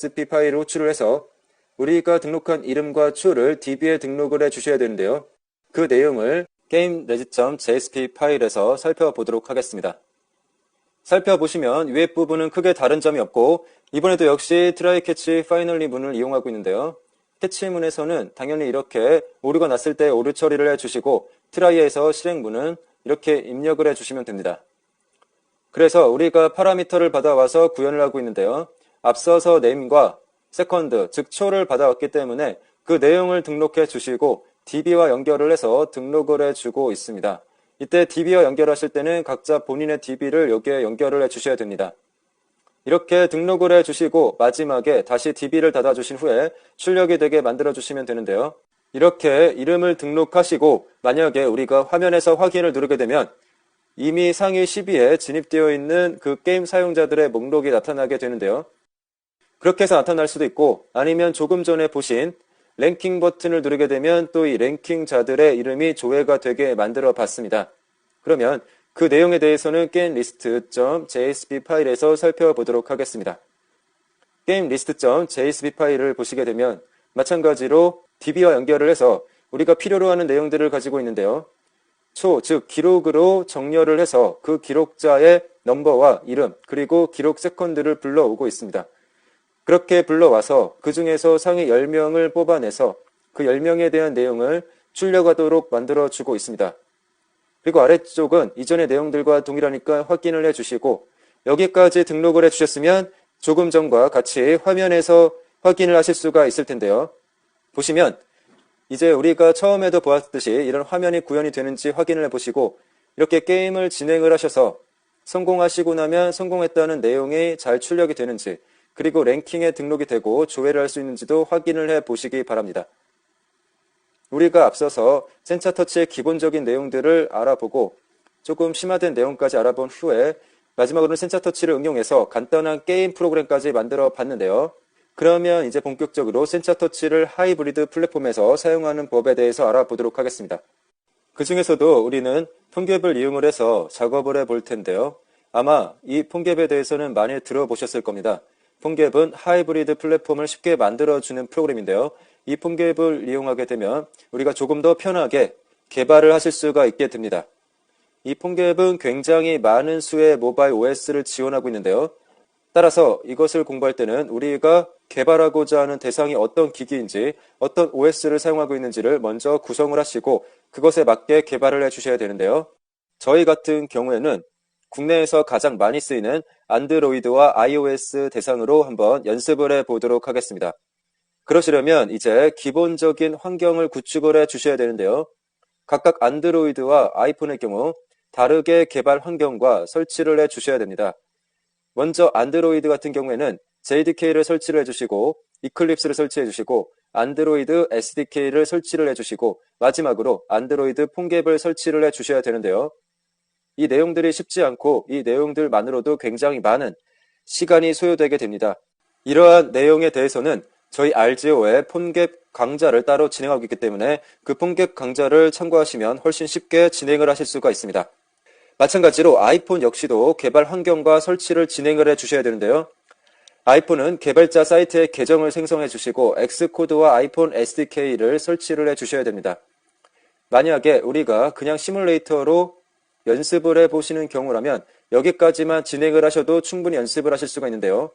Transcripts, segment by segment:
JSP 파일을 호출을 해서 우리가 등록한 이름과 추를 DB에 등록을 해 주셔야 되는데요. 그 내용을 game.res.jsp 파일에서 살펴보도록 하겠습니다. 살펴보시면 위에 부분은 크게 다른 점이 없고 이번에도 역시 try catch finally 문을 이용하고 있는데요. 캐치문에서는 당연히 이렇게 오류가 났을 때 오류 처리를 해주시고 try에서 실행문은 이렇게 입력을 해주시면 됩니다. 그래서 우리가 파라미터를 받아와서 구현을 하고 있는데요. 앞서서 name과 second, 즉 초를 받아왔기 때문에 그 내용을 등록해 주시고 DB와 연결을 해서 등록을 해주고 있습니다. 이때 DB와 연결하실 때는 각자 본인의 DB를 여기에 연결을 해주셔야 됩니다. 이렇게 등록을 해주시고 마지막에 다시 DB를 닫아주신 후에 출력이 되게 만들어주시면 되는데요. 이렇게 이름을 등록하시고 만약에 우리가 화면에서 확인을 누르게 되면 이미 상위 10위에 진입되어 있는 그 게임 사용자들의 목록이 나타나게 되는데요. 그렇게 해서 나타날 수도 있고 아니면 조금 전에 보신 랭킹 버튼을 누르게 되면 또 이 랭킹자들의 이름이 조회가 되게 만들어 봤습니다. 그러면 그 내용에 대해서는 gamelist.jsp 파일에서 살펴보도록 하겠습니다. gamelist.jsp 파일을 보시게 되면 마찬가지로 DB와 연결을 해서 우리가 필요로 하는 내용들을 가지고 있는데요. 초, 즉 기록으로 정렬을 해서 그 기록자의 넘버와 이름 그리고 기록 세컨드를 불러오고 있습니다. 그렇게 불러와서 그 중에서 상위 10명을 뽑아내서 그 10명에 대한 내용을 출력하도록 만들어주고 있습니다. 그리고 아래쪽은 이전의 내용들과 동일하니까 확인을 해주시고 여기까지 등록을 해주셨으면 조금 전과 같이 화면에서 확인을 하실 수가 있을 텐데요. 보시면 이제 우리가 처음에도 보았듯이 이런 화면이 구현이 되는지 확인을 해보시고 이렇게 게임을 진행을 하셔서 성공하시고 나면 성공했다는 내용이 잘 출력이 되는지 그리고 랭킹에 등록이 되고 조회를 할 수 있는지도 확인을 해보시기 바랍니다. 우리가 앞서서 센서터치의 기본적인 내용들을 알아보고 조금 심화된 내용까지 알아본 후에 마지막으로는 센서터치를 응용해서 간단한 게임 프로그램까지 만들어 봤는데요. 그러면 이제 본격적으로 센서터치를 하이브리드 플랫폼에서 사용하는 법에 대해서 알아보도록 하겠습니다. 그 중에서도 우리는 폰갭을 이용을 해서 작업을 해볼 텐데요. 아마 이 폰갭에 대해서는 많이 들어보셨을 겁니다. 폰갭은 하이브리드 플랫폼을 쉽게 만들어주는 프로그램인데요. 이 폰갭을 이용하게 되면 우리가 조금 더 편하게 개발을 하실 수가 있게 됩니다. 이 폰갭은 굉장히 많은 수의 모바일 OS를 지원하고 있는데요. 따라서 이것을 공부할 때는 우리가 개발하고자 하는 대상이 어떤 기기인지 어떤 OS를 사용하고 있는지를 먼저 구성을 하시고 그것에 맞게 개발을 해주셔야 되는데요. 저희 같은 경우에는 국내에서 가장 많이 쓰이는 안드로이드와 iOS 대상으로 한번 연습을 해보도록 하겠습니다. 그러시려면 이제 기본적인 환경을 구축을 해주셔야 되는데요. 각각 안드로이드와 아이폰의 경우 다르게 개발 환경과 설치를 해주셔야 됩니다. 먼저 안드로이드 같은 경우에는 JDK를 설치를 해주시고 이클립스를 설치해 주시고 안드로이드 SDK를 설치를 해주시고 마지막으로 안드로이드 폰갭을 설치를 해주셔야 되는데요. 이 내용들이 쉽지 않고 이 내용들만으로도 굉장히 많은 시간이 소요되게 됩니다. 이러한 내용에 대해서는 저희 RGO의 폰갭 강좌를 따로 진행하고 있기 때문에 그 폰갭 강좌를 참고하시면 훨씬 쉽게 진행을 하실 수가 있습니다. 마찬가지로 아이폰 역시도 개발 환경과 설치를 진행을 해주셔야 되는데요. 아이폰은 개발자 사이트에 계정을 생성해 주시고 엑스코드와 아이폰 SDK를 설치를 해주셔야 됩니다. 만약에 우리가 그냥 시뮬레이터로 연습을 해보시는 경우라면 여기까지만 진행을 하셔도 충분히 연습을 하실 수가 있는데요.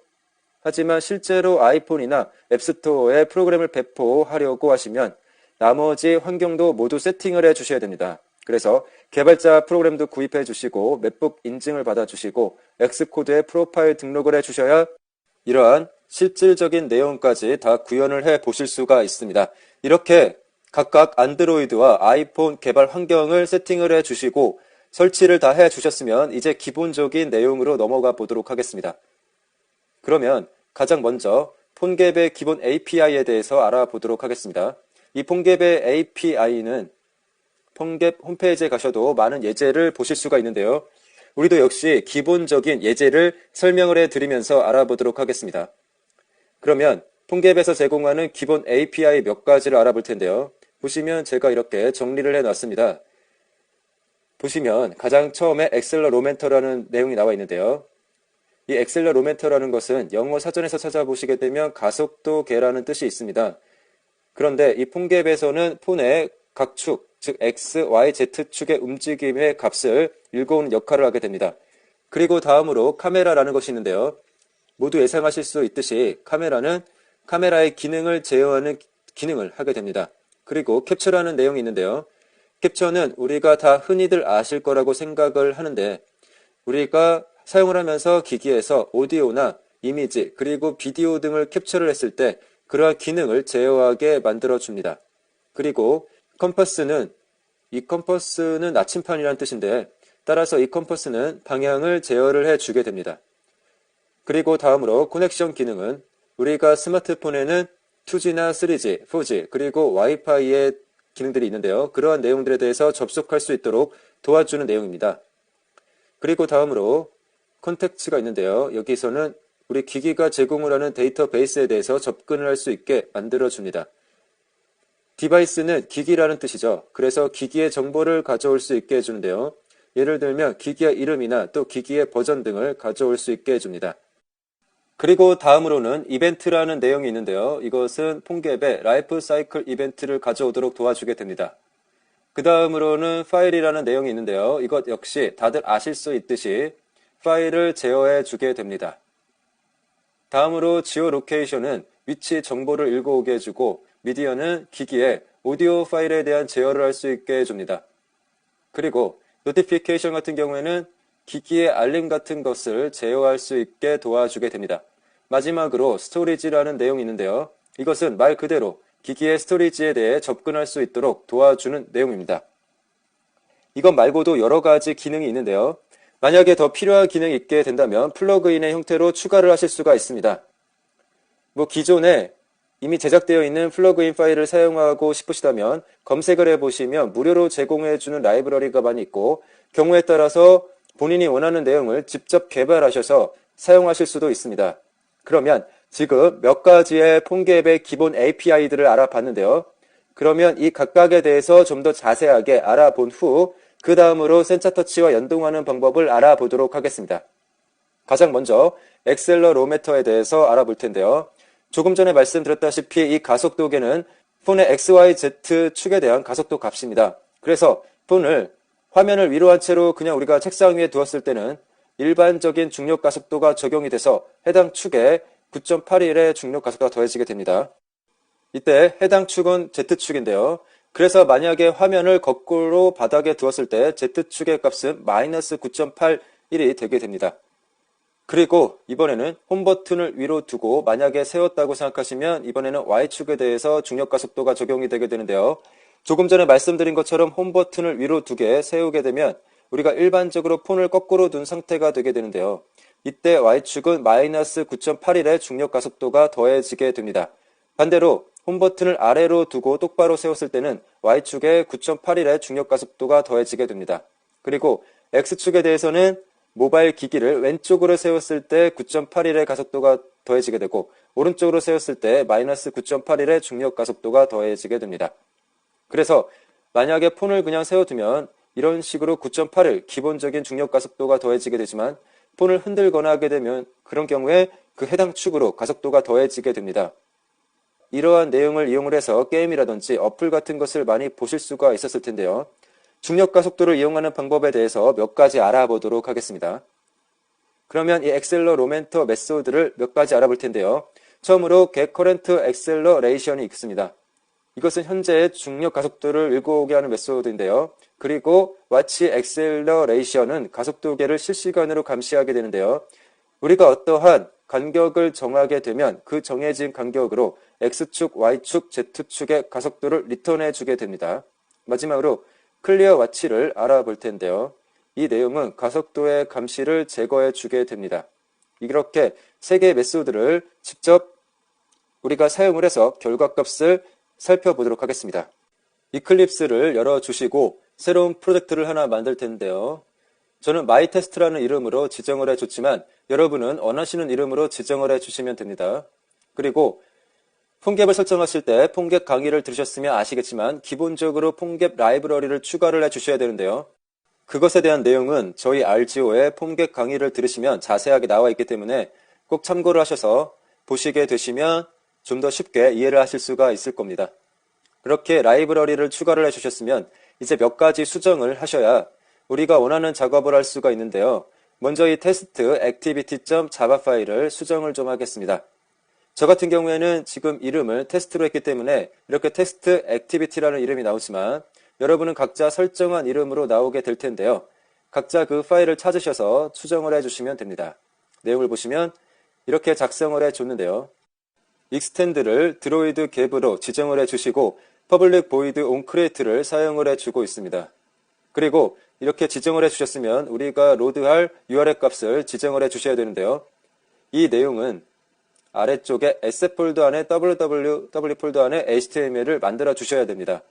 하지만 실제로 아이폰이나 앱스토어에 프로그램을 배포하려고 하시면 나머지 환경도 모두 세팅을 해주셔야 됩니다. 그래서 개발자 프로그램도 구입해 주시고 맥북 인증을 받아 주시고 엑스코드에 프로파일 등록을 해주셔야 이러한 실질적인 내용까지 다 구현을 해 보실 수가 있습니다. 이렇게 각각 안드로이드와 아이폰 개발 환경을 세팅을 해 주시고 설치를 다 해 주셨으면 이제 기본적인 내용으로 넘어가 보도록 하겠습니다. 그러면 가장 먼저 폰갭의 기본 API에 대해서 알아보도록 하겠습니다. 이 폰갭의 API는 폰갭 홈페이지에 가셔도 많은 예제를 보실 수가 있는데요. 우리도 역시 기본적인 예제를 설명을 해드리면서 알아보도록 하겠습니다. 그러면 폰갭에서 제공하는 기본 API 몇 가지를 알아볼 텐데요. 보시면 제가 이렇게 정리를 해놨습니다. 보시면 가장 처음에 엑셀러로멘터라는 내용이 나와 있는데요. 이 엑셀러로메터라는 것은 영어 사전에서 찾아보시게 되면 가속도계라는 뜻이 있습니다. 그런데 이 폰갭에서는 폰의 각 축, 즉 X, Y, Z축의 움직임의 값을 읽어오는 역할을 하게 됩니다. 그리고 다음으로 카메라라는 것이 있는데요. 모두 예상하실 수 있듯이 카메라는 카메라의 기능을 제어하는 기능을 하게 됩니다. 그리고 캡처라는 내용이 있는데요. 캡처는 우리가 다 흔히들 아실 거라고 생각을 하는데 우리가 사용을 하면서 기기에서 오디오나 이미지 그리고 비디오 등을 캡처를 했을 때 그러한 기능을 제어하게 만들어줍니다. 그리고 이 컴퍼스는 나침판이라는 뜻인데 따라서 이 컴퍼스는 방향을 제어를 해주게 됩니다. 그리고 다음으로 커넥션 기능은 우리가 스마트폰에는 2G나 3G, 4G 그리고 와이파이의 기능들이 있는데요. 그러한 내용들에 대해서 접속할 수 있도록 도와주는 내용입니다. 그리고 다음으로 컨텍츠가 있는데요. 여기서는 우리 기기가 제공을 하는 데이터베이스에 대해서 접근을 할 수 있게 만들어줍니다. 디바이스는 기기라는 뜻이죠. 그래서 기기의 정보를 가져올 수 있게 해주는데요. 예를 들면 기기의 이름이나 또 기기의 버전 등을 가져올 수 있게 해줍니다. 그리고 다음으로는 이벤트라는 내용이 있는데요. 이것은 폰갭의 라이프 사이클 이벤트를 가져오도록 도와주게 됩니다. 그 다음으로는 파일이라는 내용이 있는데요. 이것 역시 다들 아실 수 있듯이 파일을 제어해 주게 됩니다. 다음으로 지오로케이션은 위치 정보를 읽어오게 해주고 미디어는 기기의 오디오 파일에 대한 제어를 할 수 있게 해줍니다. 그리고 노티피케이션 같은 경우에는 기기의 알림 같은 것을 제어할 수 있게 도와주게 됩니다. 마지막으로 스토리지라는 내용이 있는데요. 이것은 말 그대로 기기의 스토리지에 대해 접근할 수 있도록 도와주는 내용입니다. 이것 말고도 여러 가지 기능이 있는데요. 만약에 더 필요한 기능이 있게 된다면 플러그인의 형태로 추가를 하실 수가 있습니다. 기존에 이미 제작되어 있는 플러그인 파일을 사용하고 싶으시다면 검색을 해보시면 무료로 제공해주는 라이브러리가 많이 있고 경우에 따라서 본인이 원하는 내용을 직접 개발하셔서 사용하실 수도 있습니다. 그러면 지금 몇 가지의 폰갭의 기본 API들을 알아봤는데요. 그러면 이 각각에 대해서 좀 더 자세하게 알아본 후 그 다음으로 센서터치와 연동하는 방법을 알아보도록 하겠습니다. 가장 먼저 엑셀러로메터에 대해서 알아볼 텐데요. 조금 전에 말씀드렸다시피 이 가속도계는 폰의 XYZ 축에 대한 가속도 값입니다. 그래서 폰을 화면을 위로 한 채로 그냥 우리가 책상 위에 두었을 때는 일반적인 중력 가속도가 적용이 돼서 해당 축에 9.81의 중력 가속도가 더해지게 됩니다. 이때 해당 축은 Z축인데요. 그래서 만약에 화면을 거꾸로 바닥에 두었을 때 Z축의 값은 마이너스 9.81이 되게 됩니다. 그리고 이번에는 홈 버튼을 위로 두고 만약에 세웠다고 생각하시면 이번에는 Y축에 대해서 중력 가속도가 적용이 되게 되는데요. 조금 전에 말씀드린 것처럼 홈 버튼을 위로 두게 세우게 되면 우리가 일반적으로 폰을 거꾸로 둔 상태가 되게 되는데요. 이때 Y축은 마이너스 9.81의 중력 가속도가 더해지게 됩니다. 반대로 홈 버튼을 아래로 두고 똑바로 세웠을 때는 Y축에 9.81의 중력 가속도가 더해지게 됩니다. 그리고 X축에 대해서는 모바일 기기를 왼쪽으로 세웠을 때 9.81의 가속도가 더해지게 되고 오른쪽으로 세웠을 때 마이너스 9.81의 중력 가속도가 더해지게 됩니다. 그래서 만약에 폰을 그냥 세워두면 이런 식으로 9.81 기본적인 중력 가속도가 더해지게 되지만 폰을 흔들거나 하게 되면 그런 경우에 그 해당 축으로 가속도가 더해지게 됩니다. 이러한 내용을 이용을 해서 게임이라든지 어플 같은 것을 많이 보실 수가 있었을 텐데요. 중력 가속도를 이용하는 방법에 대해서 몇 가지 알아보도록 하겠습니다. 그러면 이 엑셀러로메터 메소드를 몇 가지 알아볼 텐데요. 처음으로 get current acceleration이 있습니다. 이것은 현재의 중력 가속도를 읽어오게 하는 메소드인데요. 그리고 watch acceleration은 가속도계를 실시간으로 감시하게 되는데요. 우리가 어떠한 간격을 정하게 되면 그 정해진 간격으로 X축, Y축, Z축의 가속도를 리턴해 주게 됩니다. 마지막으로 클리어 와치를 알아볼 텐데요. 이 내용은 가속도의 감시를 제거해 주게 됩니다. 이렇게 세 개의 메소드를 직접 우리가 사용을 해서 결과값을 살펴보도록 하겠습니다. 이클립스를 열어주시고 새로운 프로젝트를 하나 만들 텐데요. 저는 마이테스트라는 이름으로 지정을 해줬지만 여러분은 원하시는 이름으로 지정을 해주시면 됩니다. 그리고 폰갭을 설정하실 때 폰갭 강의를 들으셨으면 아시겠지만 기본적으로 폰갭 라이브러리를 추가를 해주셔야 되는데요. 그것에 대한 내용은 저희 RGO의 폼객 강의를 들으시면 자세하게 나와 있기 때문에 꼭 참고를 하셔서 보시게 되시면 좀 더 쉽게 이해를 하실 수가 있을 겁니다. 그렇게 라이브러리를 추가를 해주셨으면 이제 몇 가지 수정을 하셔야 우리가 원하는 작업을 할 수가 있는데요. 먼저 이 테스트 activity.java 파일을 수정을 좀 하겠습니다. 저 같은 경우에는 지금 이름을 테스트로 했기 때문에 이렇게 테스트 activity라는 이름이 나오지만 여러분은 각자 설정한 이름으로 나오게 될 텐데요. 각자 그 파일을 찾으셔서 수정을 해주시면 됩니다. 내용을 보시면 이렇게 작성을 해줬는데요. extend를 드로이드 갭으로 지정을 해주시고 public void onCreate를 사용을 해주고 있습니다. 그리고 이렇게 지정을 해주셨으면 우리가 로드할 URL 값을 지정을 해주셔야 되는데요. 이 내용은 아래쪽에 SF 폴더 안에 www 폴더 안에 HTML을 만들어 주셔야 됩니다.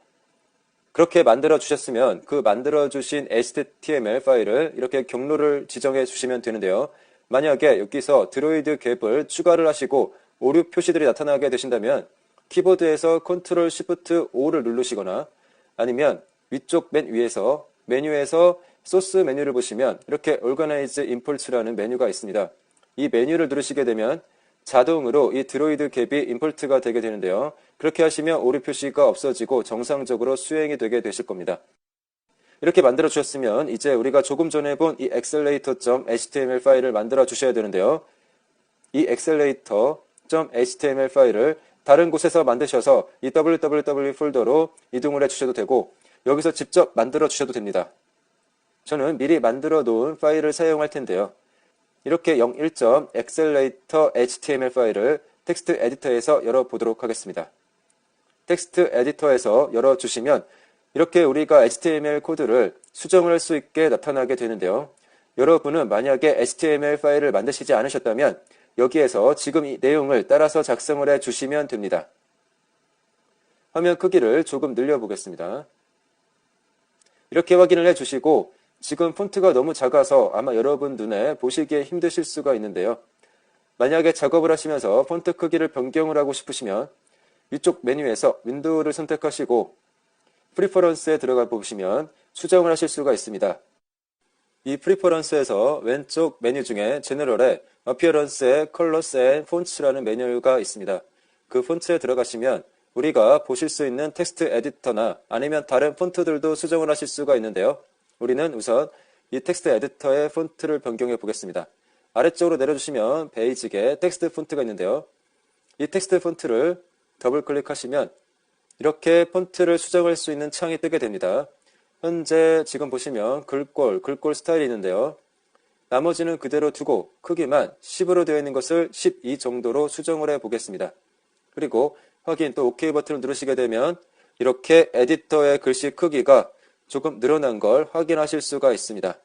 그렇게 만들어 주셨으면 그 만들어 주신 HTML 파일을 이렇게 경로를 지정해 주시면 되는데요. 만약에 여기서 드로이드 갭을 추가를 하시고 오류 표시들이 나타나게 되신다면 키보드에서 Ctrl Shift O를 누르시거나 아니면 위쪽 맨 위에서 메뉴에서 소스 메뉴를 보시면 이렇게 Organize Import라는 메뉴가 있습니다. 이 메뉴를 누르시게 되면 자동으로 이 드로이드 갭이 임포트가 되게 되는데요. 그렇게 하시면 오류 표시가 없어지고 정상적으로 수행이 되게 되실 겁니다. 이렇게 만들어 주셨으면 이제 우리가 조금 전에 본 이 accelerator.html 파일을 만들어 주셔야 되는데요. 이 accelerator.html 파일을 다른 곳에서 만드셔서 이 www 폴더로 이동을 해주셔도 되고 여기서 직접 만들어 주셔도 됩니다. 저는 미리 만들어 놓은 파일을 사용할 텐데요. 이렇게 01.accelerator html 파일을 텍스트 에디터에서 열어보도록 하겠습니다. 텍스트 에디터에서 열어주시면 이렇게 우리가 HTML 코드를 수정을 할 수 있게 나타나게 되는데요. 여러분은 만약에 HTML 파일을 만드시지 않으셨다면 여기에서 지금 이 내용을 따라서 작성을 해주시면 됩니다. 화면 크기를 조금 늘려보겠습니다. 이렇게 확인을 해주시고 지금 폰트가 너무 작아서 아마 여러분 눈에 보시기에 힘드실 수가 있는데요. 만약에 작업을 하시면서 폰트 크기를 변경을 하고 싶으시면 위쪽 메뉴에서 윈도우를 선택하시고 프리퍼런스에 들어가 보시면 수정을 하실 수가 있습니다. 이 프리퍼런스에서 왼쪽 메뉴 중에 제너럴에 어피어런스에 컬러스 앤 폰츠라는 메뉴가 있습니다. 그 폰트에 들어가시면 우리가 보실 수 있는 텍스트 에디터나 아니면 다른 폰트들도 수정을 하실 수가 있는데요. 우리는 우선 이 텍스트 에디터의 폰트를 변경해 보겠습니다. 아래쪽으로 내려주시면 베이직에 텍스트 폰트가 있는데요. 이 텍스트 폰트를 더블 클릭하시면 이렇게 폰트를 수정할 수 있는 창이 뜨게 됩니다. 현재 지금 보시면 글꼴 스타일이 있는데요. 나머지는 그대로 두고 크기만 10으로 되어 있는 것을 12 정도로 수정을 해 보겠습니다. 그리고 확인 또 OK 버튼을 누르시게 되면 이렇게 에디터의 글씨 크기가 조금 늘어난 걸 확인하실 수가 있습니다.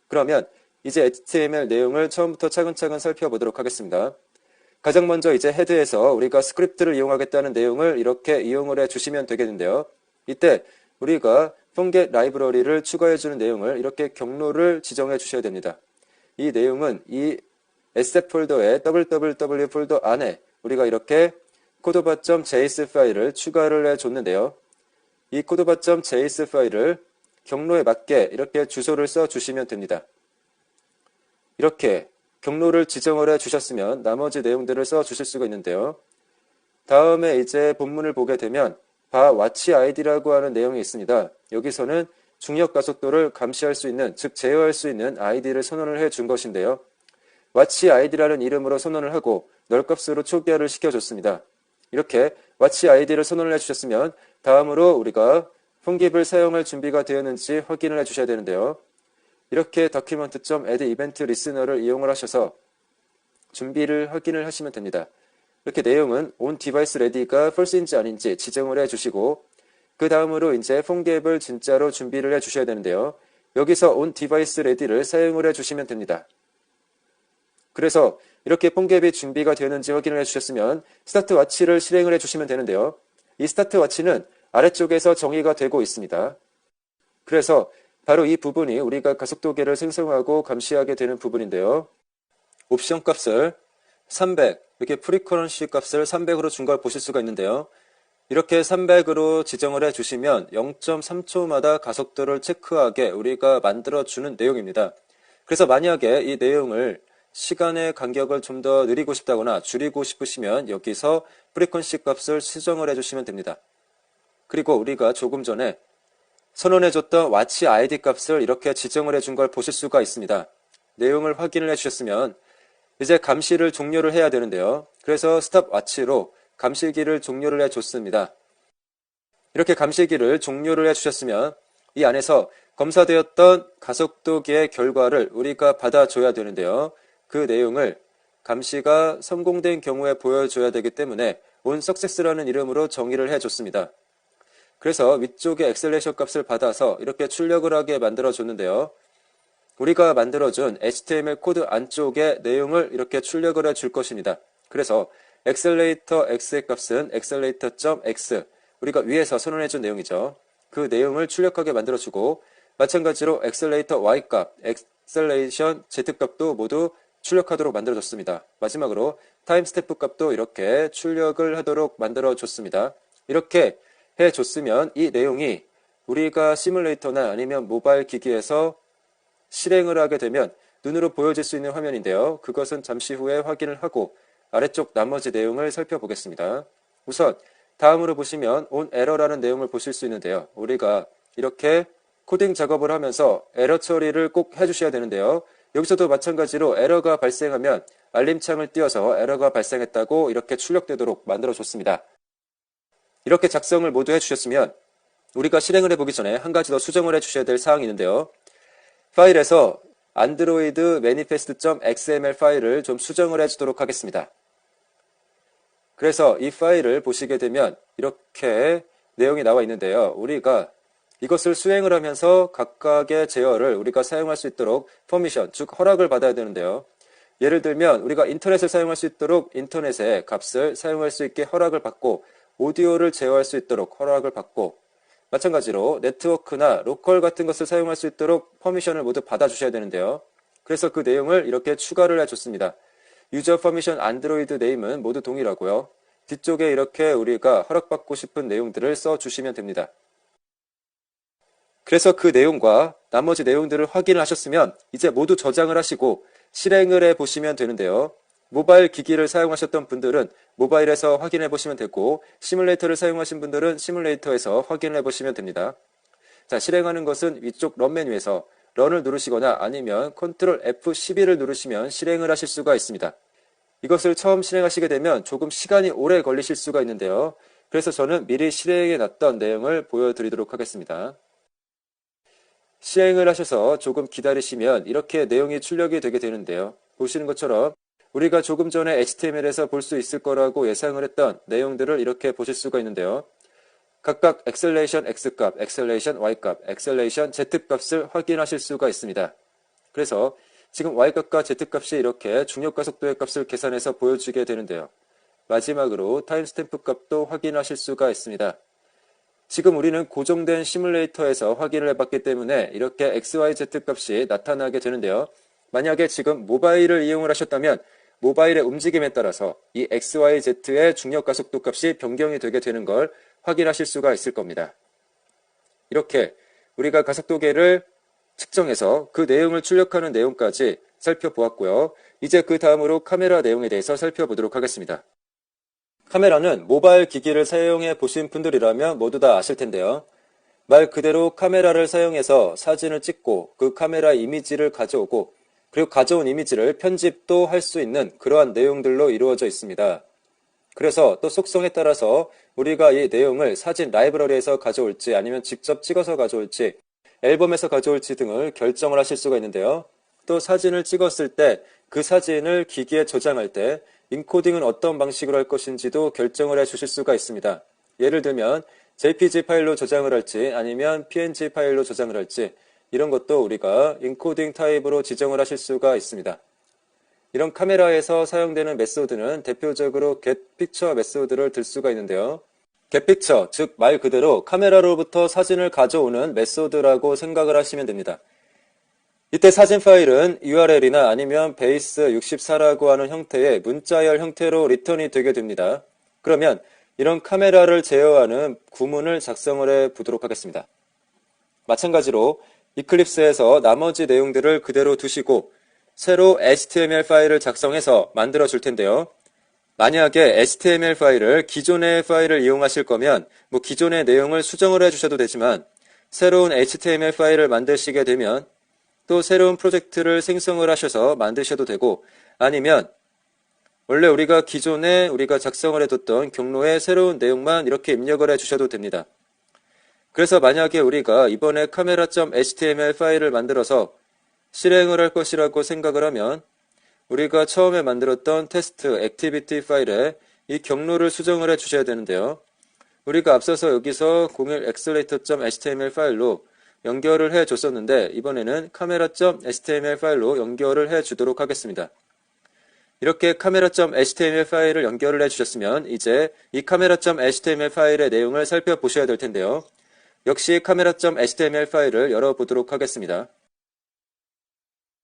그러면 이제 HTML 내용을 처음부터 차근차근 살펴보도록 하겠습니다. 가장 먼저 이제 헤드에서 우리가 스크립트를 이용하겠다는 내용을 이렇게 이용을 해주시면 되겠는데요. 이때 우리가 폼겟 라이브러리를 추가해주는 내용을 이렇게 경로를 지정해 주셔야 됩니다. 이 내용은 이 SF 폴더의 www 폴더 안에 우리가 이렇게 코드바.js 파일을 추가를 해줬는데요. 이 코드바.js 파일을 경로에 맞게 이렇게 주소를 써주시면 됩니다. 이렇게 경로를 지정을 해주셨으면 나머지 내용들을 써주실 수가 있는데요. 다음에 이제 본문을 보게 되면 watch id라고 하는 내용이 있습니다. 여기서는 중력 가속도를 감시할 수 있는, 즉 제어할 수 있는 id를 선언을 해준 것인데요. watch id라는 이름으로 선언을 하고 널값으로 초기화를 시켜줬습니다. 이렇게 watch id를 선언을 해주셨으면 다음으로 우리가 폼깁을 사용할 준비가 되었는지 확인을 해주셔야 되는데요. 이렇게 document.add event listener를 이용을 하셔서 준비를 확인을 하시면 됩니다. 이렇게 내용은 on device ready가 false인지 아닌지 지정을 해주시고 그 다음으로 이제 폼갭을 진짜로 준비를 해주셔야 되는데요. 여기서 on device ready를 사용을 해주시면 됩니다. 그래서 이렇게 폼갭이 준비가 되었는지 확인을 해주셨으면 스타트 와치를 실행을 해주시면 되는데요. 이 스타트 와치는 아래쪽에서 정의가 되고 있습니다. 그래서 바로 이 부분이 우리가 가속도계를 생성하고 감시하게 되는 부분인데요. 옵션 값을 300, 이렇게 프리커런시 값을 300으로 준 걸 보실 수가 있는데요. 이렇게 300으로 지정을 해주시면 0.3초마다 가속도를 체크하게 우리가 만들어주는 내용입니다. 그래서 만약에 이 내용을 시간의 간격을 좀 더 느리고 싶다거나 줄이고 싶으시면 여기서 프리퀀시 값을 수정을 해주시면 됩니다. 그리고 우리가 조금 전에 선언해줬던 와치 ID 값을 이렇게 지정을 해준 걸 보실 수가 있습니다. 내용을 확인을 해주셨으면 이제 감시를 종료를 해야 되는데요. 그래서 스탑 와치로 감시기를 종료를 해줬습니다. 이렇게 감시기를 종료를 해주셨으면 이 안에서 검사되었던 가속도계의 결과를 우리가 받아줘야 되는데요. 그 내용을 감시가 성공된 경우에 보여줘야 되기 때문에 onSuccess라는 이름으로 정의를 해줬습니다. 그래서 위쪽에 엑셀레이션 값을 받아서 이렇게 출력을 하게 만들어줬는데요. 우리가 만들어준 HTML 코드 안쪽에 내용을 이렇게 출력을 해줄 것입니다. 그래서 accelerator x의 값은 accelerator.x, 우리가 위에서 선언해준 내용이죠. 그 내용을 출력하게 만들어주고, 마찬가지로 accelerator y 값, acceleration z 값도 모두 출력하도록 만들어줬습니다. 마지막으로 타임 스탬프 값도 이렇게 출력을 하도록 만들어줬습니다. 이렇게 해줬으면 이 내용이 우리가 시뮬레이터나 아니면 모바일 기기에서 실행을 하게 되면 눈으로 보여질 수 있는 화면인데요. 그것은 잠시 후에 확인을 하고 아래쪽 나머지 내용을 살펴보겠습니다. 우선 다음으로 보시면 onError라는 내용을 보실 수 있는데요. 우리가 이렇게 코딩 작업을 하면서 에러 처리를 꼭 해주셔야 되는데요. 여기서도 마찬가지로 에러가 발생하면 알림창을 띄워서 에러가 발생했다고 이렇게 출력되도록 만들어줬습니다. 이렇게 작성을 모두 해주셨으면 우리가 실행을 해보기 전에 한 가지 더 수정을 해주셔야 될 사항이 있는데요. 파일에서 android manifest.xml 파일을 좀 수정을 해주도록 하겠습니다. 그래서 이 파일을 보시게 되면 이렇게 내용이 나와 있는데요. 우리가 이것을 수행을 하면서 각각의 제어를 우리가 사용할 수 있도록 퍼미션, 즉 허락을 받아야 되는데요. 예를 들면 우리가 인터넷을 사용할 수 있도록 인터넷의 값을 사용할 수 있게 허락을 받고, 오디오를 제어할 수 있도록 허락을 받고, 마찬가지로 네트워크나 로컬 같은 것을 사용할 수 있도록 퍼미션을 모두 받아주셔야 되는데요. 그래서 그 내용을 이렇게 추가를 해줬습니다. 유저 퍼미션 안드로이드 네임은 모두 동일하고요. 뒤쪽에 이렇게 우리가 허락받고 싶은 내용들을 써주시면 됩니다. 그래서 그 내용과 나머지 내용들을 확인을 하셨으면 이제 모두 저장을 하시고 실행을 해보시면 되는데요. 모바일 기기를 사용하셨던 분들은 모바일에서 확인해 보시면 되고, 시뮬레이터를 사용하신 분들은 시뮬레이터에서 확인을 해보시면 됩니다. 자, 실행하는 것은 위쪽 런 메뉴에서 런을 누르시거나 아니면 컨트롤 F12를 누르시면 실행을 하실 수가 있습니다. 이것을 처음 실행하시게 되면 조금 시간이 오래 걸리실 수가 있는데요. 그래서 저는 미리 실행해 놨던 내용을 보여드리도록 하겠습니다. 시행을 하셔서 조금 기다리시면 이렇게 내용이 출력이 되게 되는데요. 보시는 것처럼 우리가 조금 전에 HTML에서 볼 수 있을 거라고 예상을 했던 내용들을 이렇게 보실 수가 있는데요. 각각 acceleration x 값, acceleration y 값, acceleration z 값을 확인하실 수가 있습니다. 그래서 지금 y 값과 z 값이 이렇게 중력 가속도의 값을 계산해서 보여주게 되는데요. 마지막으로 타임 스탬프 값도 확인하실 수가 있습니다. 지금 우리는 고정된 시뮬레이터에서 확인을 해봤기 때문에 이렇게 XYZ 값이 나타나게 되는데요. 만약에 지금 모바일을 이용을 하셨다면 모바일의 움직임에 따라서 이 XYZ의 중력 가속도 값이 변경이 되게 되는 걸 확인하실 수가 있을 겁니다. 이렇게 우리가 가속도계를 측정해서 그 내용을 출력하는 내용까지 살펴보았고요. 이제 그 다음으로 카메라 내용에 대해서 살펴보도록 하겠습니다. 카메라는 모바일 기기를 사용해 보신 분들이라면 모두 다 아실 텐데요. 말 그대로 카메라를 사용해서 사진을 찍고 그 카메라 이미지를 가져오고, 그리고 가져온 이미지를 편집도 할 수 있는 그러한 내용들로 이루어져 있습니다. 그래서 또 속성에 따라서 우리가 이 내용을 사진 라이브러리에서 가져올지 아니면 직접 찍어서 가져올지 앨범에서 가져올지 등을 결정을 하실 수가 있는데요. 또 사진을 찍었을 때 그 사진을 기기에 저장할 때 인코딩은 어떤 방식으로 할 것인지도 결정을 해 주실 수가 있습니다. 예를 들면 JPG 파일로 저장을 할지 아니면 PNG 파일로 저장을 할지 이런 것도 우리가 인코딩 타입으로 지정을 하실 수가 있습니다. 이런 카메라에서 사용되는 메소드는 대표적으로 getPicture 메소드를 들 수가 있는데요. getPicture, 즉 말 그대로 카메라로부터 사진을 가져오는 메소드라고 생각을 하시면 됩니다. 이때 사진 파일은 URL이나 아니면 베이스 64라고 하는 형태의 문자열 형태로 리턴이 되게 됩니다. 그러면 이런 카메라를 제어하는 구문을 작성을 해 보도록 하겠습니다. 마찬가지로 이클립스에서 나머지 내용들을 그대로 두시고 새로 HTML 파일을 작성해서 만들어 줄 텐데요. 만약에 HTML 파일을 기존의 파일을 이용하실 거면 기존의 내용을 수정을 해 주셔도 되지만 새로운 HTML 파일을 만드시게 되면 또 새로운 프로젝트를 생성을 하셔서 만드셔도 되고 아니면 원래 기존에 우리가 작성을 해뒀던 경로에 새로운 내용만 이렇게 입력을 해 주셔도 됩니다. 그래서 만약에 우리가 이번에 카메라.html 파일을 만들어서 실행을 할 것이라고 생각을 하면 우리가 처음에 만들었던 테스트 액티비티 파일에 이 경로를 수정을 해 주셔야 되는데요. 우리가 앞서서 여기서 01accelerator.html 파일로 연결을 해 줬었는데 이번에는 카메라.html 파일로 연결을 해 주도록 하겠습니다. 이렇게 카메라.html 파일을 연결을 해 주셨으면 이제 이 카메라.html 파일의 내용을 살펴보셔야 될 텐데요. 역시 카메라.html 파일을 열어보도록 하겠습니다.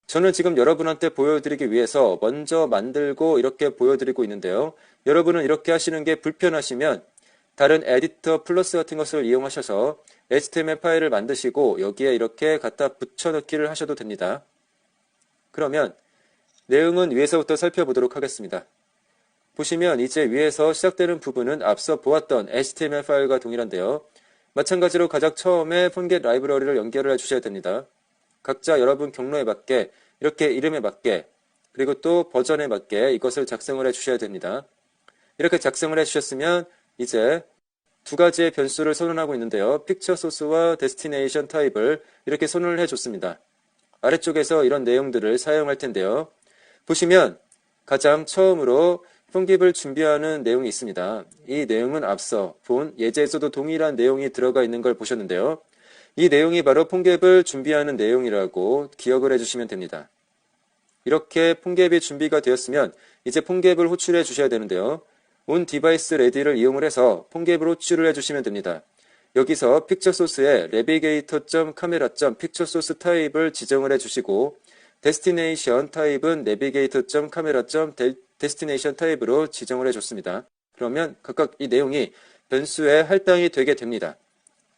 저는 지금 여러분한테 보여드리기 위해서 먼저 만들고 이렇게 보여드리고 있는데요. 여러분은 이렇게 하시는 게 불편하시면 다른 에디터 플러스 같은 것을 이용하셔서 HTML 파일을 만드시고 여기에 이렇게 갖다 붙여넣기를 하셔도 됩니다. 그러면 내용은 위에서부터 살펴보도록 하겠습니다. 보시면 이제 위에서 시작되는 부분은 앞서 보았던 HTML 파일과 동일한데요. 마찬가지로 가장 처음에 폰겟 라이브러리를 연결을 해주셔야 됩니다. 각자 여러분 경로에 맞게 이렇게 이름에 맞게 그리고 또 버전에 맞게 이것을 작성을 해주셔야 됩니다. 이렇게 작성을 해주셨으면 이제 두 가지의 변수를 선언하고 있는데요. 픽처 소스와 데스티네이션 타입을 이렇게 선언을 해줬습니다. 아래쪽에서 이런 내용들을 사용할 텐데요. 보시면 가장 처음으로 폰깃을 준비하는 내용이 있습니다. 이 내용은 앞서 본 예제에서도 동일한 내용이 들어가 있는 걸 보셨는데요. 이 내용이 바로 폰깃을 준비하는 내용이라고 기억을 해주시면 됩니다. 이렇게 폰깃이 준비가 되었으면 이제 폰깃을 호출해 주셔야 되는데요. 온 디바이스 레디를 이용을 해서 폰깃을 호출을 해주시면 됩니다. 여기서 픽처 소스에 navigator.camera.picturesource 타입을 지정을 해주시고 데스티네이션 타입은 navigator.camera.destination 타입으로 지정을 해줬습니다. 그러면 각각 이 내용이 변수에 할당이 되게 됩니다.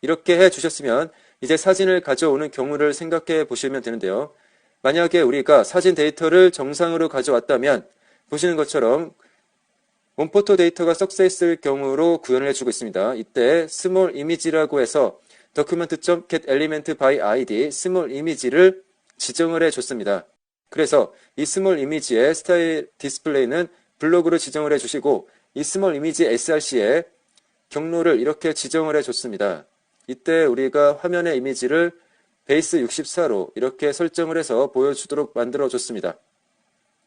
이렇게 해주셨으면 이제 사진을 가져오는 경우를 생각해 보시면 되는데요. 만약에 우리가 사진 데이터를 정상으로 가져왔다면 보시는 것처럼 원포토 데이터가 석세스일 경우로 구현을 해주고 있습니다. 이때 small image라고 해서 document.getElementById small image를 지정을 해줬습니다. 그래서 이 small image의 스타일 디스플레이는 블록으로 지정을 해주시고 이 small image src의 경로를 이렇게 지정을 해줬습니다. 이때 우리가 화면의 이미지를 베이스 64로 이렇게 설정을 해서 보여주도록 만들어줬습니다.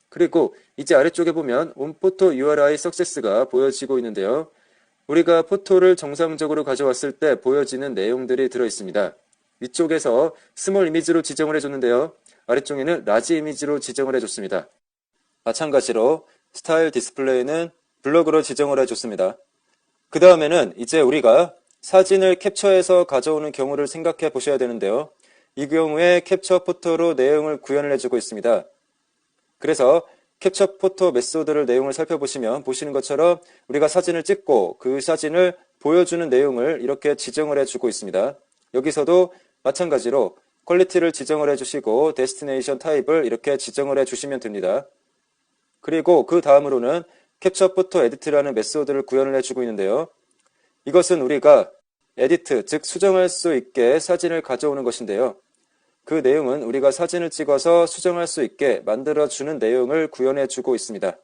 그리고 이제 아래쪽에 보면 온포토 URI 석세스가 보여지고 있는데요. 우리가 포토를 정상적으로 가져왔을 때 보여지는 내용들이 들어있습니다. 위쪽에서 스몰 이미지로 지정을 해줬는데요. 아래쪽에는 라지 이미지로 지정을 해줬습니다. 마찬가지로 스타일 디스플레이는 블록으로 지정을 해줬습니다. 그 다음에는 이제 우리가 사진을 캡처해서 가져오는 경우를 생각해 보셔야 되는데요. 이 경우에 캡처 포토로 내용을 구현을 해주고 있습니다. 그래서 캡처 포토 메소드를 내용을 살펴보시면 보시는 것처럼 우리가 사진을 찍고 그 사진을 보여주는 내용을 이렇게 지정을 해주고 있습니다. 여기서도 마찬가지로 퀄리티를 지정을 해주시고 데스티네이션 타입을 이렇게 지정을 해주시면 됩니다. 그리고 그 다음으로는 캡처 포토 에디트라는 메소드를 구현을 해주고 있는데요. 이것은 우리가 에디트, 즉 수정할 수 있게 사진을 가져오는 것인데요. 그 내용은 우리가 사진을 찍어서 수정할 수 있게 만들어주는 내용을 구현해주고 있습니다.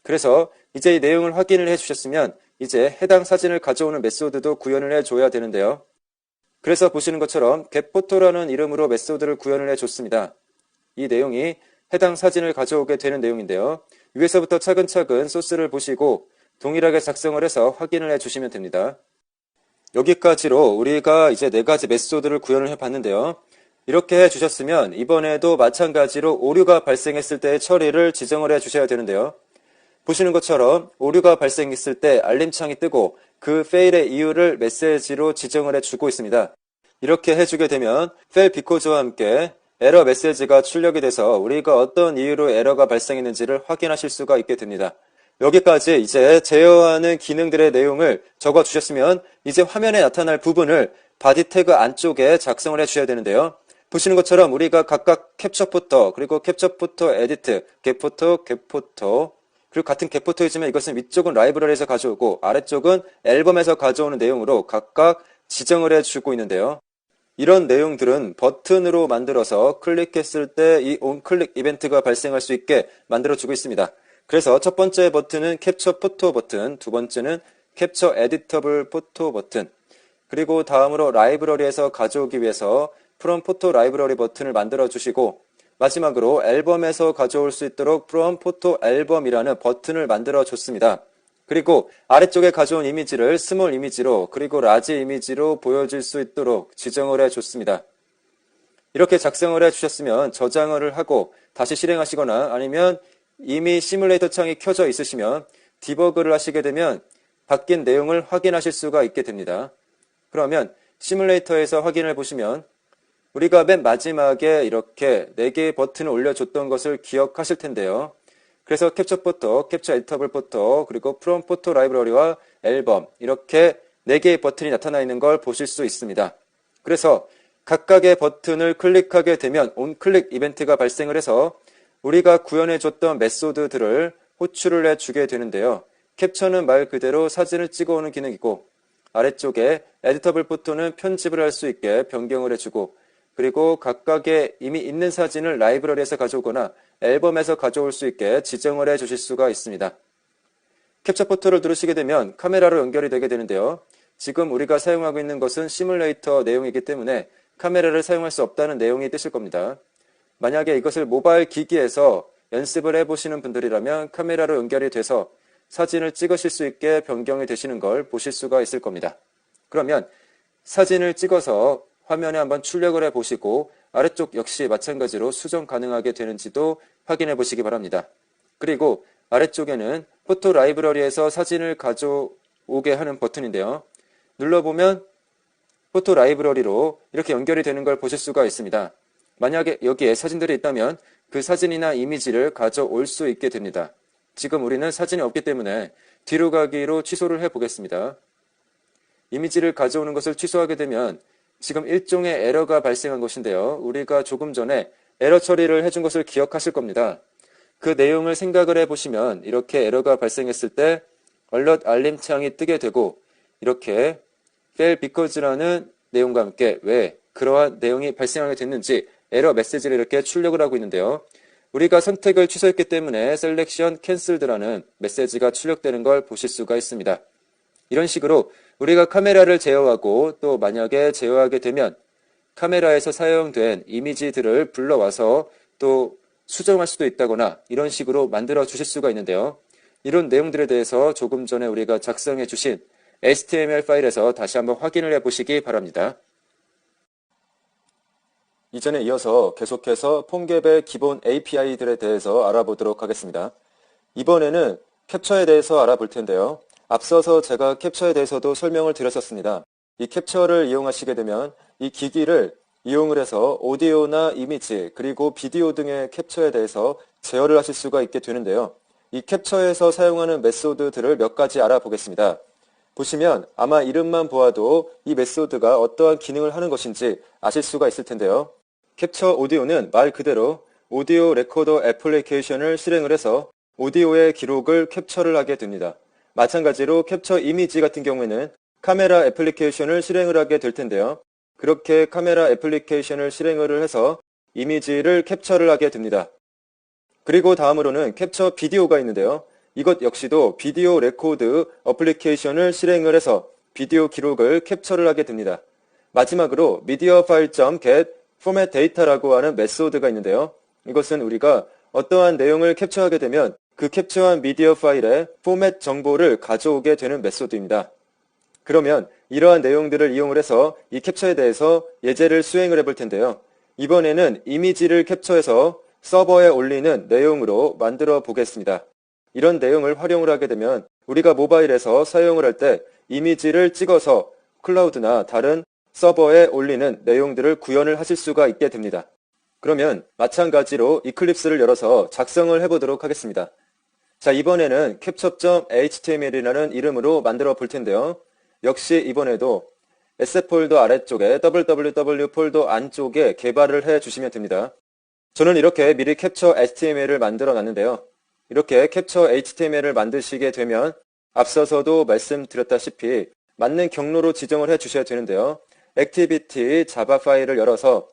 그래서 이제 이 내용을 확인을 해주셨으면 이제 해당 사진을 가져오는 메소드도 구현을 해줘야 되는데요. 그래서 보시는 것처럼 getPhoto라는 이름으로 메소드를 구현을 해줬습니다. 이 내용이 해당 사진을 가져오게 되는 내용인데요. 위에서부터 차근차근 소스를 보시고 동일하게 작성을 해서 확인을 해주시면 됩니다. 여기까지로 우리가 이제 4가지 메소드를 구현을 해봤는데요. 이렇게 해주셨으면 이번에도 마찬가지로 오류가 발생했을 때의 처리를 지정을 해주셔야 되는데요. 보시는 것처럼 오류가 발생했을 때 알림창이 뜨고 그 fail의 이유를 메시지로 지정을 해주고 있습니다. 이렇게 해주게 되면 fail because와 함께 에러 메시지가 출력이 돼서 우리가 어떤 이유로 에러가 발생했는지를 확인하실 수가 있게 됩니다. 여기까지 이제 제어하는 기능들의 내용을 적어 주셨으면 이제 화면에 나타날 부분을 바디 태그 안쪽에 작성을 해 주셔야 되는데요. 보시는 것처럼 우리가 각각 캡처 포토, 그리고 캡처 포토 에디트, 겟 포토, 겟 포토, 그리고 같은 겟 포토이지만 이것은 위쪽은 라이브러리에서 가져오고 아래쪽은 앨범에서 가져오는 내용으로 각각 지정을 해주고 있는데요. 이런 내용들은 버튼으로 만들어서 클릭했을 때 이 온클릭 이벤트가 발생할 수 있게 만들어주고 있습니다. 그래서 첫 번째 버튼은 캡처 포토 버튼, 두 번째는 캡처 에디터블 포토 버튼, 그리고 다음으로 라이브러리에서 가져오기 위해서 프롬 포토 라이브러리 버튼을 만들어 주시고 마지막으로 앨범에서 가져올 수 있도록 프롬 포토 앨범이라는 버튼을 만들어 줬습니다. 그리고 아래쪽에 가져온 이미지를 스몰 이미지로 그리고 라지 이미지로 보여줄 수 있도록 지정을 해줬습니다. 이렇게 작성을 해주셨으면 저장을 하고 다시 실행하시거나 아니면 이미 시뮬레이터 창이 켜져 있으시면 디버그를 하시게 되면 바뀐 내용을 확인하실 수가 있게 됩니다. 그러면 시뮬레이터에서 확인을 보시면 우리가 맨 마지막에 이렇게 4개의 버튼을 올려줬던 것을 기억하실 텐데요. 그래서 캡처 포토, 캡처 에디터블 포토, 그리고 프롬 포토 라이브러리와 앨범 이렇게 4개의 버튼이 나타나 있는 걸 보실 수 있습니다. 그래서 각각의 버튼을 클릭하게 되면 온클릭 이벤트가 발생을 해서 우리가 구현해줬던 메소드들을 호출을 해주게 되는데요. 캡처는 말 그대로 사진을 찍어오는 기능이고 아래쪽에 에디터블 포토는 편집을 할 수 있게 변경을 해주고 그리고 각각의 이미 있는 사진을 라이브러리에서 가져오거나 앨범에서 가져올 수 있게 지정을 해 주실 수가 있습니다. 캡처 포토를 누르시게 되면 카메라로 연결이 되게 되는데요. 지금 우리가 사용하고 있는 것은 시뮬레이터 내용이기 때문에 카메라를 사용할 수 없다는 내용이 뜨실 겁니다. 만약에 이것을 모바일 기기에서 연습을 해보시는 분들이라면 카메라로 연결이 돼서 사진을 찍으실 수 있게 변경이 되시는 걸 보실 수가 있을 겁니다. 그러면 사진을 찍어서 화면에 한번 출력을 해보시고 아래쪽 역시 마찬가지로 수정 가능하게 되는지도 확인해 보시기 바랍니다. 그리고 아래쪽에는 포토 라이브러리에서 사진을 가져오게 하는 버튼인데요. 눌러보면 포토 라이브러리로 이렇게 연결이 되는 걸 보실 수가 있습니다. 만약에 여기에 사진들이 있다면 그 사진이나 이미지를 가져올 수 있게 됩니다. 지금 우리는 사진이 없기 때문에 뒤로 가기로 취소를 해보겠습니다. 이미지를 가져오는 것을 취소하게 되면 지금 일종의 에러가 발생한 것인데요. 우리가 조금 전에 에러 처리를 해준 것을 기억하실 겁니다. 그 내용을 생각을 해보시면 이렇게 에러가 발생했을 때 얼럿 알림 창이 뜨게 되고 이렇게 fail because라는 내용과 함께 왜 그러한 내용이 발생하게 됐는지 에러 메시지를 이렇게 출력을 하고 있는데요. 우리가 선택을 취소했기 때문에 selection cancelled라는 메시지가 출력되는 걸 보실 수가 있습니다. 이런 식으로 우리가 카메라를 제어하고 또 만약에 제어하게 되면 카메라에서 사용된 이미지들을 불러와서 또 수정할 수도 있다거나 이런 식으로 만들어 주실 수가 있는데요. 이런 내용들에 대해서 조금 전에 우리가 작성해 주신 HTML 파일에서 다시 한번 확인을 해 보시기 바랍니다. 이전에 이어서 계속해서 폼갭의 기본 API들에 대해서 알아보도록 하겠습니다. 이번에는 캡처에 대해서 알아볼 텐데요. 앞서서 제가 캡처에 대해서도 설명을 드렸었습니다. 이 캡처를 이용하시게 되면 이 기기를 이용을 해서 오디오나 이미지 그리고 비디오 등의 캡처에 대해서 제어를 하실 수가 있게 되는데요. 이 캡처에서 사용하는 메소드들을 몇 가지 알아보겠습니다. 보시면 아마 이름만 보아도 이 메소드가 어떠한 기능을 하는 것인지 아실 수가 있을 텐데요. 캡처 오디오는 말 그대로 오디오 레코더 애플리케이션을 실행을 해서 오디오의 기록을 캡처를 하게 됩니다. 마찬가지로 캡처 이미지 같은 경우에는 카메라 애플리케이션을 실행을 하게 될 텐데요. 그렇게 카메라 애플리케이션을 실행을 해서 이미지를 캡처를 하게 됩니다. 그리고 다음으로는 캡처 비디오가 있는데요. 이것 역시도 비디오 레코드 어플리케이션을 실행을 해서 비디오 기록을 캡처를 하게 됩니다. 마지막으로 미디어 파일.get 포맷 데이터라고 하는 메소드가 있는데요. 이것은 우리가 어떠한 내용을 캡처하게 되면 그 캡처한 미디어 파일의 포맷 정보를 가져오게 되는 메소드입니다. 그러면 이러한 내용들을 이용을 해서 이 캡처에 대해서 예제를 수행을 해볼 텐데요. 이번에는 이미지를 캡처해서 서버에 올리는 내용으로 만들어 보겠습니다. 이런 내용을 활용을 하게 되면 우리가 모바일에서 사용을 할 때 이미지를 찍어서 클라우드나 다른 서버에 올리는 내용들을 구현을 하실 수가 있게 됩니다. 그러면 마찬가지로 이클립스를 열어서 작성을 해보도록 하겠습니다. 자, 이번에는 capture.html이라는 이름으로 만들어 볼 텐데요. 역시 이번에도 SF 폴더 아래쪽에 www 폴더 안쪽에 개발을 해 주시면 됩니다. 저는 이렇게 미리 capture HTML을 만들어 놨는데요. 이렇게 capture HTML을 만드시게 되면 앞서서도 말씀드렸다시피 맞는 경로로 지정을 해 주셔야 되는데요. activity 자바 파일을 열어서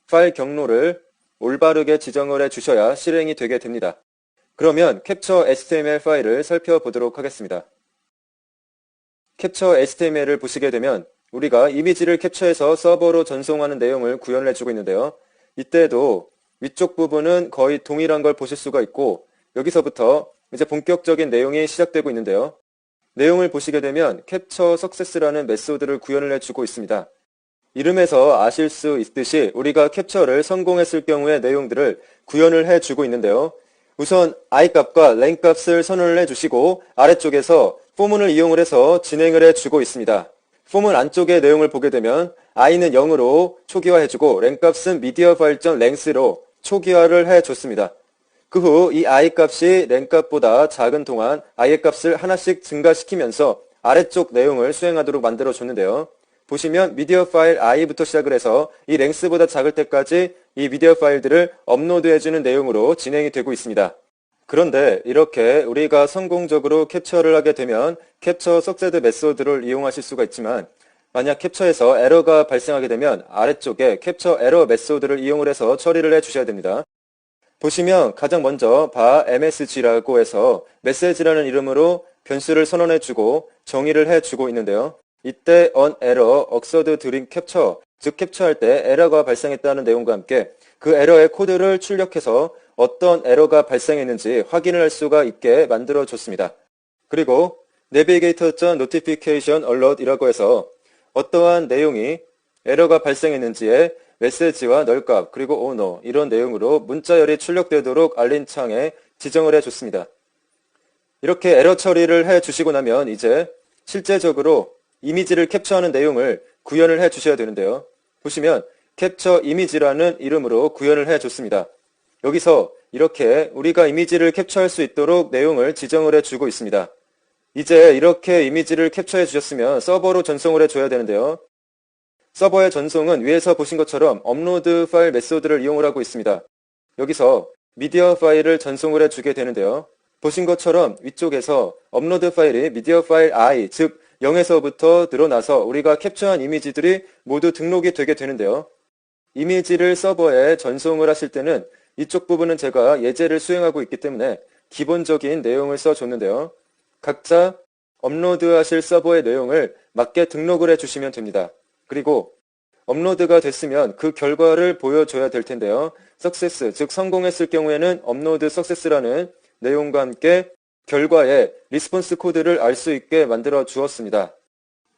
파일 경로를 올바르게 지정을 해 주셔야 실행이 되게 됩니다. 그러면 capture HTML 파일을 살펴보도록 하겠습니다. capture HTML을 보시게 되면 우리가 이미지를 캡처해서 서버로 전송하는 내용을 구현을 해주고 있는데요. 이때도 위쪽 부분은 거의 동일한 걸 보실 수가 있고 여기서부터 이제 본격적인 내용이 시작되고 있는데요. 내용을 보시게 되면 capture success라는 메소드를 구현을 해주고 있습니다. 이름에서 아실 수 있듯이 우리가 캡처를 성공했을 경우의 내용들을 구현을 해주고 있는데요. 우선 i값과 len 값을 선언을 해주시고 아래쪽에서 포문을 이용을 해서 진행을 해주고 있습니다. 포문 안쪽의 내용을 보게 되면 i는 0으로 초기화해주고 len 값은 미디어 파일.length로 초기화를 해줬습니다. 그 후 이 i 값이 len 값보다 작은 동안 i의 값을 하나씩 증가시키면서 아래쪽 내용을 수행하도록 만들어줬는데요. 보시면 미디어 파일 i부터 시작을 해서 이 랭스보다 작을 때까지 이 미디어 파일들을 업로드해주는 내용으로 진행이 되고 있습니다. 그런데 이렇게 우리가 성공적으로 캡처를 하게 되면 캡처 석세드 메소드를 이용하실 수가 있지만 만약 캡처에서 에러가 발생하게 되면 아래쪽에 캡처 에러 메소드를 이용을 해서 처리를 해주셔야 됩니다. 보시면 가장 먼저 msg라고 해서 메시지라는 이름으로 변수를 선언해주고 정의를 해주고 있는데요. 이때 on error occurred during capture, 즉 캡처할 때 에러가 발생했다는 내용과 함께 그 에러의 코드를 출력해서 어떤 에러가 발생했는지 확인을 할 수가 있게 만들어줬습니다. 그리고 navigator.notification alert이라고 해서 어떠한 내용이 에러가 발생했는지의 메시지와 널값 그리고 owner 이런 내용으로 문자열이 출력되도록 알림 창에 지정을 해줬습니다. 이렇게 에러 처리를 해주시고 나면 이제 실제적으로 이미지를 캡처하는 내용을 구현을 해주셔야 되는데요. 보시면 캡처 이미지라는 이름으로 구현을 해줬습니다. 여기서 이렇게 우리가 이미지를 캡처할 수 있도록 내용을 지정을 해주고 있습니다. 이제 이렇게 이미지를 캡처해 주셨으면 서버로 전송을 해줘야 되는데요. 서버의 전송은 위에서 보신 것처럼 업로드 파일 메소드를 이용을 하고 있습니다. 여기서 미디어 파일을 전송을 해주게 되는데요. 보신 것처럼 위쪽에서 업로드 파일이 미디어 파일 i, 즉 0에서부터 늘어나서 우리가 캡처한 이미지들이 모두 등록이 되게 되는데요. 이미지를 서버에 전송을 하실 때는 이쪽 부분은 제가 예제를 수행하고 있기 때문에 기본적인 내용을 써줬는데요. 각자 업로드하실 서버의 내용을 맞게 등록을 해주시면 됩니다. 그리고 업로드가 됐으면 그 결과를 보여줘야 될 텐데요. success, 즉 성공했을 경우에는 업로드 success라는 내용과 함께 결과의 리스폰스 코드를 알 수 있게 만들어 주었습니다.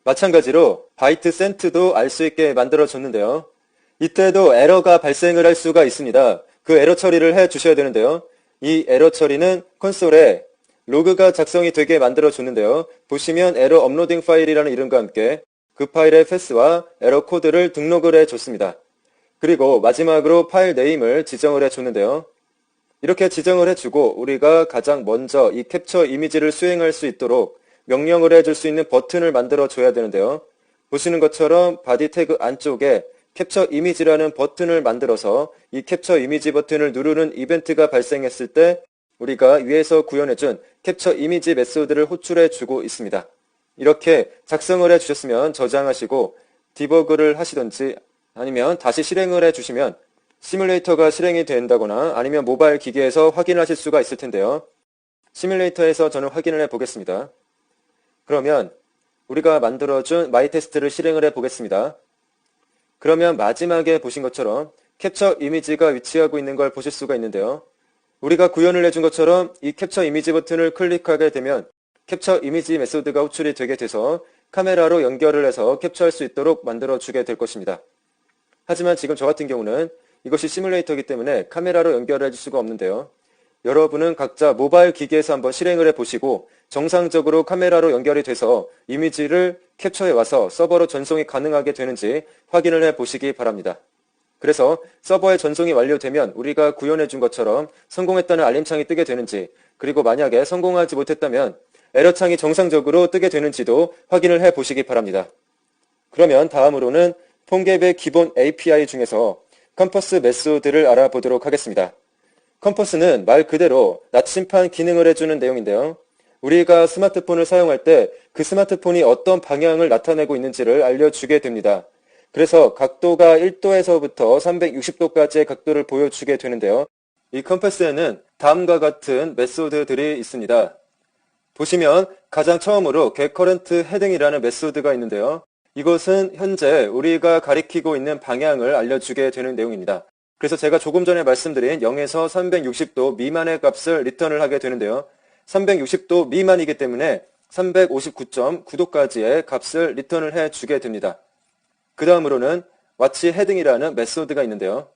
마찬가지로 바이트 센트도 알 수 있게 만들어 줬는데요. 이때도 에러가 발생을 할 수가 있습니다. 그 에러 처리를 해 주셔야 되는데요. 이 에러 처리는 콘솔에 로그가 작성이 되게 만들어 줬는데요. 보시면 에러 업로딩 파일이라는 이름과 함께 그 파일의 패스와 에러 코드를 등록을 해 줬습니다. 그리고 마지막으로 파일 네임을 지정을 해 줬는데요. 이렇게 지정을 해주고 우리가 가장 먼저 이 캡처 이미지를 수행할 수 있도록 명령을 해줄 수 있는 버튼을 만들어 줘야 되는데요. 보시는 것처럼 바디 태그 안쪽에 캡처 이미지라는 버튼을 만들어서 이 캡처 이미지 버튼을 누르는 이벤트가 발생했을 때 우리가 위에서 구현해준 캡처 이미지 메소드를 호출해 주고 있습니다. 이렇게 작성을 해주셨으면 저장하시고 디버그를 하시던지 아니면 다시 실행을 해주시면 시뮬레이터가 실행이 된다거나 아니면 모바일 기기에서 확인하실 수가 있을 텐데요. 시뮬레이터에서 저는 확인을 해보겠습니다. 그러면 우리가 만들어준 마이 테스트를 실행을 해보겠습니다. 그러면 마지막에 보신 것처럼 캡처 이미지가 위치하고 있는 걸 보실 수가 있는데요. 우리가 구현을 해준 것처럼 이 캡처 이미지 버튼을 클릭하게 되면 캡처 이미지 메소드가 호출이 되게 돼서 카메라로 연결을 해서 캡처할 수 있도록 만들어주게 될 것입니다. 하지만 지금 저 같은 경우는 이것이 시뮬레이터이기 때문에 카메라로 연결을 해줄 수가 없는데요. 여러분은 각자 모바일 기기에서 한번 실행을 해보시고 정상적으로 카메라로 연결이 돼서 이미지를 캡처해 와서 서버로 전송이 가능하게 되는지 확인을 해보시기 바랍니다. 그래서 서버에 전송이 완료되면 우리가 구현해 준 것처럼 성공했다는 알림창이 뜨게 되는지 그리고 만약에 성공하지 못했다면 에러창이 정상적으로 뜨게 되는지도 확인을 해 보시기 바랍니다. 그러면 다음으로는 폰갭의 기본 API 중에서 컴퍼스 메소드를 알아보도록 하겠습니다. 컴퍼스는 말 그대로 나침판 기능을 해주는 내용인데요. 우리가 스마트폰을 사용할 때 그 스마트폰이 어떤 방향을 나타내고 있는지를 알려주게 됩니다. 그래서 각도가 1도에서부터 360도까지의 각도를 보여주게 되는데요. 이 컴퍼스에는 다음과 같은 메소드들이 있습니다. 보시면 가장 처음으로 getCurrent 헤딩이라는 메소드가 있는데요. 이것은 현재 우리가 가리키고 있는 방향을 알려주게 되는 내용입니다. 그래서 제가 조금 전에 말씀드린 0에서 360도 미만의 값을 리턴을 하게 되는데요. 360도 미만이기 때문에 359.9도까지의 값을 리턴을 해주게 됩니다. 그 다음으로는 watch 헤딩이라는 메소드가 있는데요.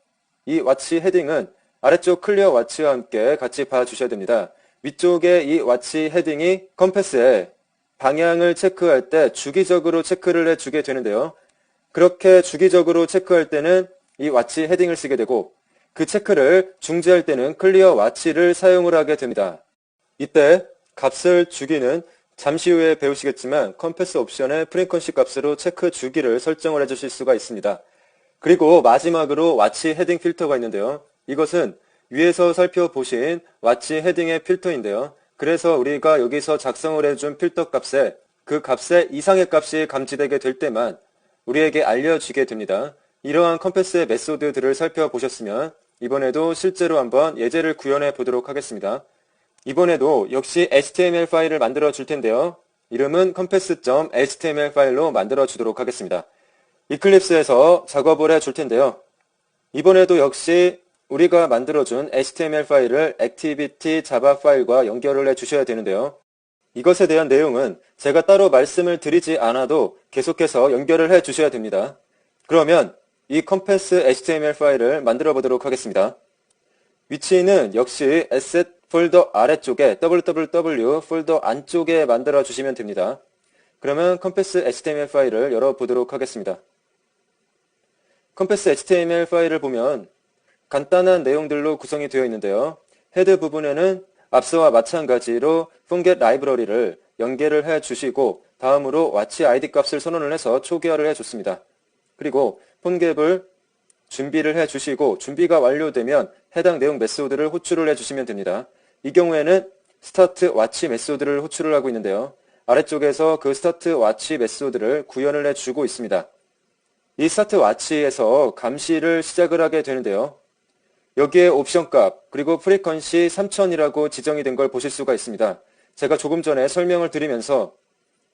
이 watch 헤딩은 아래쪽 클리어 watch와 함께 같이 봐주셔야 됩니다. 위쪽에 이 watch 헤딩이 컴패스에 방향을 체크할 때 주기적으로 체크를 해주게 되는데요. 그렇게 주기적으로 체크할 때는 이 watch 헤딩을 쓰게 되고 그 체크를 중지할 때는 클리어 watch를 사용을 하게 됩니다. 이때 값을 주기는 잠시 후에 배우시겠지만 컴패스 옵션의 프리퀀시 값으로 체크 주기를 설정을 해주실 수가 있습니다. 그리고 마지막으로 watch 헤딩 필터가 있는데요. 이것은 위에서 살펴보신 watch 헤딩의 필터인데요. 그래서 우리가 여기서 작성을 해준 필터 값에 그 값의 이상의 값이 감지되게 될 때만 우리에게 알려지게 됩니다. 이러한 컴패스의 메소드들을 살펴보셨으면 이번에도 실제로 한번 예제를 구현해 보도록 하겠습니다. 이번에도 역시 HTML 파일을 만들어 줄 텐데요. 이름은 compass.html 파일로 만들어 주도록 하겠습니다. 이클립스에서 작업을 해 줄 텐데요. 이번에도 역시 우리가 만들어준 HTML 파일을 activity java 파일과 연결을 해 주셔야 되는데요. 이것에 대한 내용은 제가 따로 말씀을 드리지 않아도 계속해서 연결을 해 주셔야 됩니다. 그러면 이 compass HTML 파일을 만들어 보도록 하겠습니다. 위치는 역시 asset 폴더 아래쪽에 www 폴더 안쪽에 만들어 주시면 됩니다. 그러면 compass HTML 파일을 열어보도록 하겠습니다. compass HTML 파일을 보면 간단한 내용들로 구성이 되어 있는데요. 헤드 부분에는 앞서와 마찬가지로 폰겟 라이브러리를 연계를 해 주시고 다음으로 watch id 값을 선언을 해서 초기화를 해 줬습니다. 그리고 폰겟을 준비를 해 주시고 준비가 완료되면 해당 내용 메소드를 호출을 해 주시면 됩니다. 이 경우에는 start watch 메소드를 호출을 하고 있는데요. 아래쪽에서 그 start watch 메소드를 구현을 해 주고 있습니다. 이 start watch에서 감시를 시작을 하게 되는데요. 여기에 옵션 값 그리고 프리퀀시 3000이라고 지정이 된 걸 보실 수가 있습니다. 제가 조금 전에 설명을 드리면서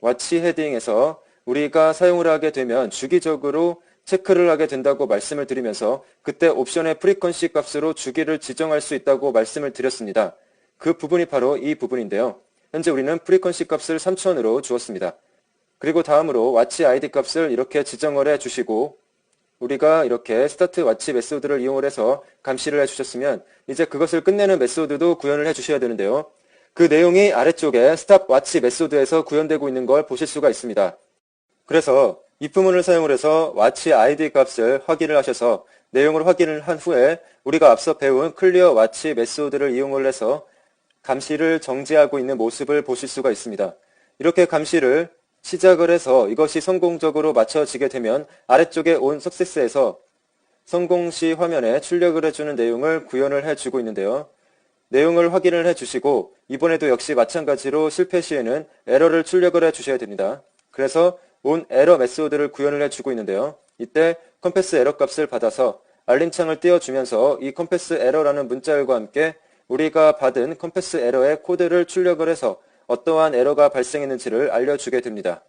watch 헤딩에서 우리가 사용을 하게 되면 주기적으로 체크를 하게 된다고 말씀을 드리면서 그때 옵션의 프리퀀시 값으로 주기를 지정할 수 있다고 말씀을 드렸습니다. 그 부분이 바로 이 부분인데요. 현재 우리는 프리퀀시 값을 3000으로 주었습니다. 그리고 다음으로 watch id 값을 이렇게 지정을 해 주시고 우리가 이렇게 start watch 메소드를 이용을 해서 감시를 해 주셨으면 이제 그것을 끝내는 메소드도 구현을 해 주셔야 되는데요. 그 내용이 아래쪽에 stop watch 메소드에서 구현되고 있는 걸 보실 수가 있습니다. 그래서 if문을 사용을 해서 watch id 값을 확인을 하셔서 내용을 확인을 한 후에 우리가 앞서 배운 clear watch 메소드를 이용을 해서 감시를 정지하고 있는 모습을 보실 수가 있습니다. 이렇게 감시를 시작을 해서 이것이 성공적으로 맞춰지게 되면 아래쪽에 온 석세스에서 성공 시 화면에 출력을 해주는 내용을 구현을 해주고 있는데요. 내용을 확인을 해주시고 이번에도 역시 마찬가지로 실패 시에는 에러를 출력을 해주셔야 됩니다. 그래서 온 에러 메소드를 구현을 해주고 있는데요. 이때 컴패스 에러 값을 받아서 알림창을 띄워주면서 이 컴패스 에러라는 문자열과 함께 우리가 받은 컴패스 에러의 코드를 출력을 해서 어떠한 에러가 발생했는지를 알려주게 됩니다.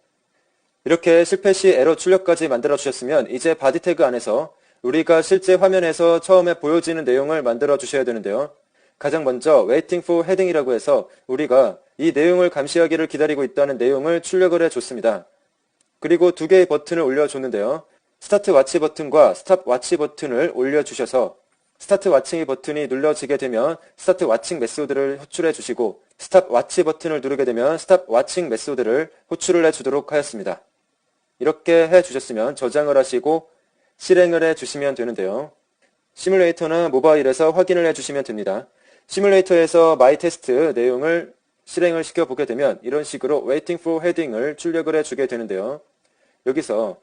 이렇게 실패 시 에러 출력까지 만들어 주셨으면 이제 바디 태그 안에서 우리가 실제 화면에서 처음에 보여지는 내용을 만들어 주셔야 되는데요. 가장 먼저 waiting for heading이라고 해서 우리가 이 내용을 감시하기를 기다리고 있다는 내용을 출력을 해줬습니다. 그리고 두 개의 버튼을 올려줬는데요. 스타트 와치 버튼과 스탑 와치 버튼을 올려주셔서 스타트 와칭 버튼이 눌러지게 되면 스타트 와칭 메소드를 호출해 주시고 스탑 와치 버튼을 누르게 되면 스탑 와칭 메소드를 호출을 해 주도록 하였습니다. 이렇게 해 주셨으면 저장을 하시고 실행을 해 주시면 되는데요. 시뮬레이터나 모바일에서 확인을 해 주시면 됩니다. 시뮬레이터에서 myTest 내용을 실행을 시켜보게 되면 이런 식으로 waiting for heading을 출력을 해주게 되는데요. 여기서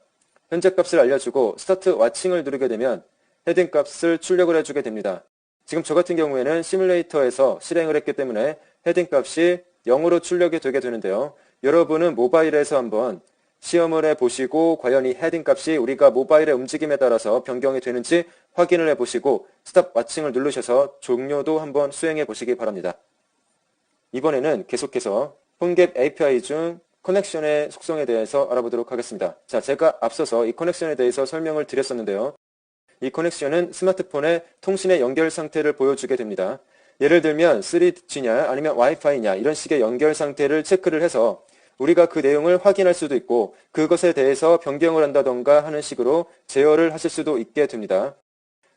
현재 값을 알려주고 스타트 와칭을 누르게 되면 헤딩 값을 출력을 해주게 됩니다. 지금 저 같은 경우에는 시뮬레이터에서 실행을 했기 때문에 헤딩 값이 0으로 출력이 되게 되는데요. 여러분은 모바일에서 한번 시험을 해보시고 과연 이 헤딩 값이 우리가 모바일의 움직임에 따라서 변경이 되는지 확인을 해보시고 스탑 와칭을 누르셔서 종료도 한번 수행해 보시기 바랍니다. 이번에는 계속해서 폰갭 API 중 커넥션의 속성에 대해서 알아보도록 하겠습니다. 자, 제가 앞서서 이 커넥션에 대해서 설명을 드렸었는데요. 이 커넥션은 스마트폰의 통신의 연결 상태를 보여주게 됩니다. 예를 들면 3G냐 아니면 와이파이냐 이런 식의 연결 상태를 체크를 해서 우리가 그 내용을 확인할 수도 있고 그것에 대해서 변경을 한다던가 하는 식으로 제어를 하실 수도 있게 됩니다.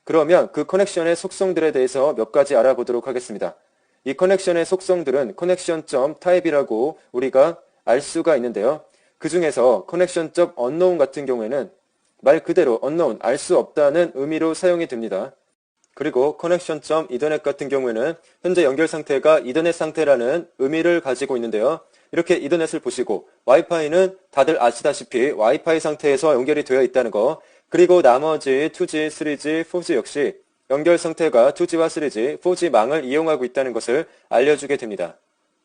그러면 그 커넥션의 속성들에 대해서 몇 가지 알아보도록 하겠습니다. 이 커넥션의 속성들은 connection.type이라고 우리가 알 수가 있는데요. 그 중에서 connection.unknown 같은 경우에는 말 그대로 unknown, 알 수 없다는 의미로 사용이 됩니다. 그리고 connection.ethernet 같은 경우에는 현재 연결 상태가 이더넷 상태라는 의미를 가지고 있는데요. 이렇게 이더넷을 보시고 와이파이는 다들 아시다시피 와이파이 상태에서 연결이 되어 있다는 거, 그리고 나머지 2G, 3G, 4G 역시 연결 상태가 2G와 3G, 4G망을 이용하고 있다는 것을 알려주게 됩니다.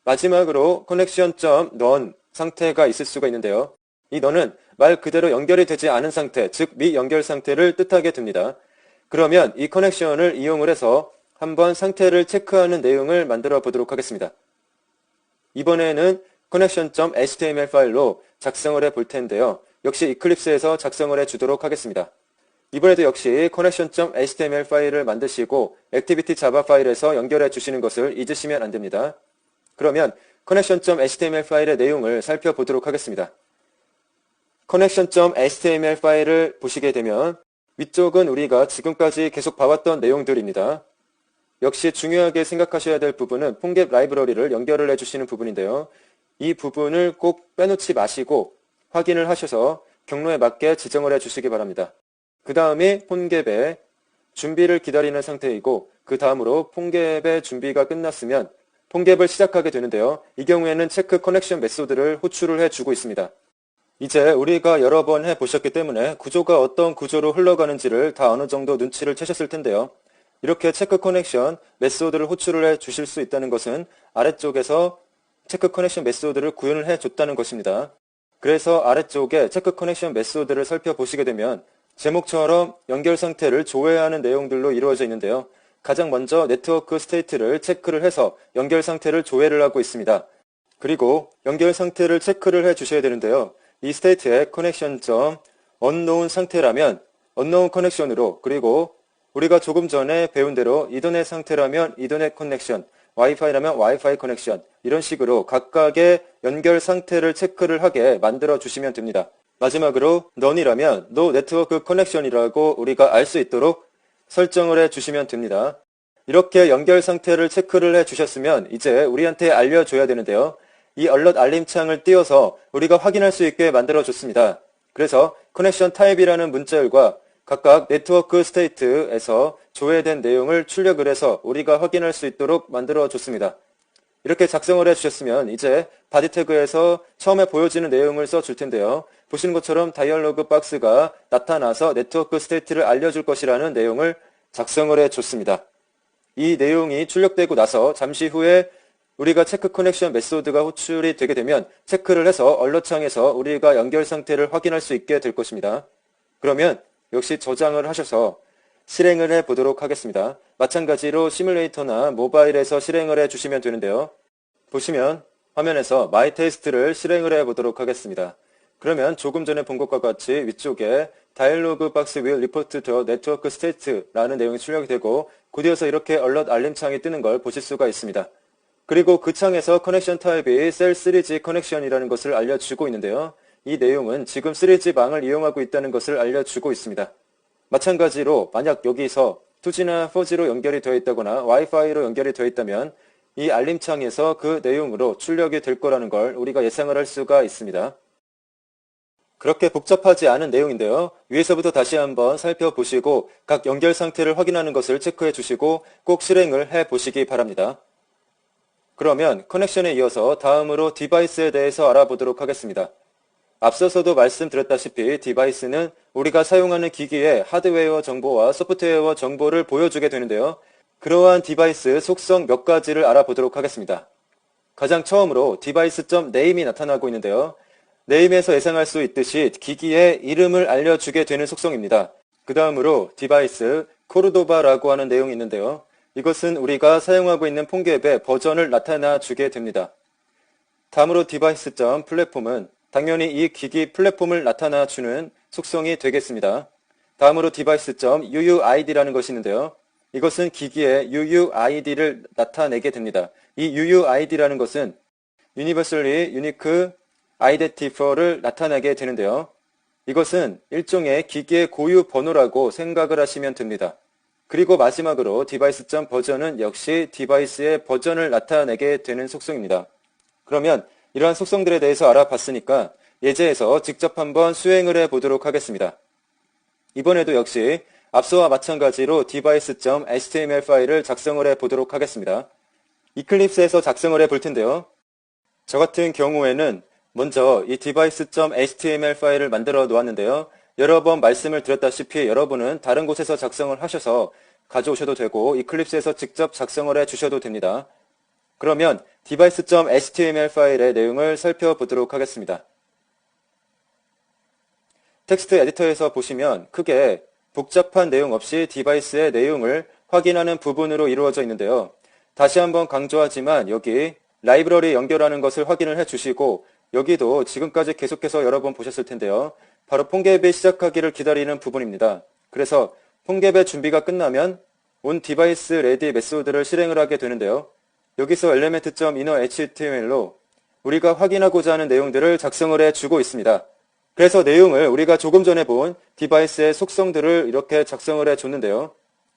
마지막으로 connection.none 상태가 있을 수가 있는데요. 이 none은 말 그대로 연결이 되지 않은 상태, 즉 미연결 상태를 뜻하게 됩니다. 그러면 이 커넥션을 이용을 해서 한번 상태를 체크하는 내용을 만들어 보도록 하겠습니다. 이번에는 connection.html 파일로 작성을 해 볼 텐데요. 역시 이클립스에서 작성을 해 주도록 하겠습니다. 이번에도 역시 connection.html 파일을 만드시고 activity java 파일에서 연결해 주시는 것을 잊으시면 안 됩니다. 그러면 connection.html 파일의 내용을 살펴보도록 하겠습니다. connection.html 파일을 보시게 되면 위쪽은 우리가 지금까지 계속 봐왔던 내용들입니다. 역시 중요하게 생각하셔야 될 부분은 폰갭 라이브러리를 연결을 해주시는 부분인데요. 이 부분을 꼭 빼놓지 마시고 확인을 하셔서 경로에 맞게 지정을 해주시기 바랍니다. 그 다음에 폰갭의 준비를 기다리는 상태이고 그 다음으로 폰갭의 준비가 끝났으면 폰갭을 시작하게 되는데요. 이 경우에는 체크 커넥션 메소드를 호출을 해주고 있습니다. 이제 우리가 여러 번 해보셨기 때문에 구조가 어떤 구조로 흘러가는지를 다 어느 정도 눈치를 채셨을 텐데요. 이렇게 체크 커넥션 메소드를 호출을 해 주실 수 있다는 것은 아래쪽에서 체크 커넥션 메소드를 구현을 해 줬다는 것입니다. 그래서 아래쪽에 체크 커넥션 메소드를 살펴보시게 되면 제목처럼 연결 상태를 조회하는 내용들로 이루어져 있는데요. 가장 먼저 네트워크 스테이트를 체크를 해서 연결 상태를 조회를 하고 있습니다. 그리고 연결 상태를 체크를 해 주셔야 되는데요. 이 스테이트의 connection.unknown 상태라면 unknown 커넥션으로, 그리고 우리가 조금 전에 배운 대로 이더넷 상태라면 이더넷 커넥션, 와이파이라면 와이파이 커넥션, 이런 식으로 각각의 연결 상태를 체크를 하게 만들어 주시면 됩니다. 마지막으로 none이라면 no network connection이라고 우리가 알 수 있도록 설정을 해 주시면 됩니다. 이렇게 연결 상태를 체크를 해 주셨으면 이제 우리한테 알려줘야 되는데요. 이 alert 알림창을 띄워서 우리가 확인할 수 있게 만들어 줬습니다. 그래서 connection type이라는 문자열과 각각 네트워크 스테이트에서 조회된 내용을 출력을 해서 우리가 확인할 수 있도록 만들어 줬습니다. 이렇게 작성을 해주셨으면 이제 바디 태그에서 처음에 보여지는 내용을 써줄 텐데요. 보시는 것처럼 다이얼로그 박스가 나타나서 네트워크 스테이트를 알려줄 것이라는 내용을 작성을 해줬습니다. 이 내용이 출력되고 나서 잠시 후에 우리가 체크 커넥션 메소드가 호출이 되게 되면 체크를 해서 얼럿창에서 우리가 연결 상태를 확인할 수 있게 될 것입니다. 그러면 역시 저장을 하셔서 실행을 해보도록 하겠습니다. 마찬가지로 시뮬레이터나 모바일에서 실행을 해주시면 되는데요. 보시면 화면에서 myTest를 실행을 해보도록 하겠습니다. 그러면 조금 전에 본 것과 같이 위쪽에 다이얼로그 박스 will report the network state라는 내용이 출력이 되고 곧이어서 이렇게 alert 알림창이 뜨는 걸 보실 수가 있습니다. 그리고 그 창에서 커넥션 타입이 셀 3G 커넥션이라는 것을 알려주고 있는데요. 이 내용은 지금 3G 망을 이용하고 있다는 것을 알려주고 있습니다. 마찬가지로 만약 여기서 2G나 4G로 연결이 되어 있다거나 와이파이로 연결이 되어 있다면 이 알림창에서 그 내용으로 출력이 될 거라는 걸 우리가 예상을 할 수가 있습니다. 그렇게 복잡하지 않은 내용인데요. 위에서부터 다시 한번 살펴보시고 각 연결 상태를 확인하는 것을 체크해 주시고 꼭 실행을 해 보시기 바랍니다. 그러면 커넥션에 이어서 다음으로 디바이스에 대해서 알아보도록 하겠습니다. 앞서서도 말씀드렸다시피 디바이스는 우리가 사용하는 기기의 하드웨어 정보와 소프트웨어 정보를 보여주게 되는데요. 그러한 디바이스 속성 몇 가지를 알아보도록 하겠습니다. 가장 처음으로 device.name이 나타나고 있는데요. 네임에서 예상할 수 있듯이 기기의 이름을 알려주게 되는 속성입니다. 그 다음으로 디바이스 코르도바라고 하는 내용이 있는데요. 이것은 우리가 사용하고 있는 폰갭의 버전을 나타나 주게 됩니다. 다음으로 device.platform은 당연히 이 기기 플랫폼을 나타나 주는 속성이 되겠습니다. 다음으로 device.uuid라는 것이 있는데요. 이것은 기기의 UUID를 나타내게 됩니다. 이 UUID라는 것은 Universally Unique Identifier를 나타내게 되는데요. 이것은 일종의 기기의 고유 번호라고 생각을 하시면 됩니다. 그리고 마지막으로 device.버전은 역시 디바이스의 버전을 나타내게 되는 속성입니다. 그러면 이러한 속성들에 대해서 알아봤으니까 예제에서 직접 한번 수행을 해보도록 하겠습니다. 이번에도 역시 앞서와 마찬가지로 device.html 파일을 작성을 해보도록 하겠습니다. 이클립스에서 작성을 해볼 텐데요. 저 같은 경우에는 먼저 이 device.html 파일을 만들어 놓았는데요. 여러 번 말씀을 드렸다시피 여러분은 다른 곳에서 작성을 하셔서 가져오셔도 되고 이클립스에서 직접 작성을 해주셔도 됩니다. 그러면 device.html 파일의 내용을 살펴보도록 하겠습니다. 텍스트 에디터에서 보시면 크게 복잡한 내용 없이 디바이스의 내용을 확인하는 부분으로 이루어져 있는데요. 다시 한번 강조하지만 여기 라이브러리 연결하는 것을 확인을 해주시고 여기도 지금까지 계속해서 여러 번 보셨을 텐데요. 바로 폰갭이 시작하기를 기다리는 부분입니다. 그래서 폰갭의 준비가 끝나면 on device ready 메소드를 실행을 하게 되는데요. 여기서 element.inner.html로 우리가 확인하고자 하는 내용들을 작성을 해주고 있습니다. 그래서 내용을 우리가 조금 전에 본 디바이스의 속성들을 이렇게 작성을 해줬는데요.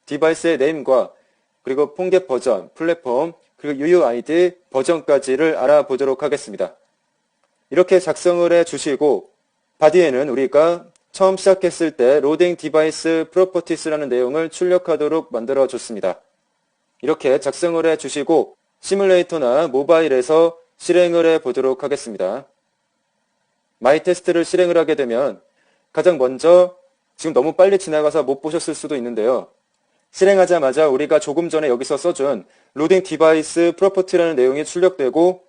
디바이스의 네임과 그리고 폰갭 버전, 플랫폼, 그리고 UUID 버전까지를 알아보도록 하겠습니다. 이렇게 작성을 해주시고 바디에는 우리가 처음 시작했을 때 로딩 디바이스 프로퍼티스라는 내용을 출력하도록 만들어줬습니다. 이렇게 작성을 해주시고 시뮬레이터나 모바일에서 실행을 해보도록 하겠습니다. 마이 테스트를 실행을 하게 되면 가장 먼저 지금 너무 빨리 지나가서 못 보셨을 수도 있는데요. 실행하자마자 우리가 조금 전에 여기서 써준 로딩 디바이스 프로퍼티라는 내용이 출력되고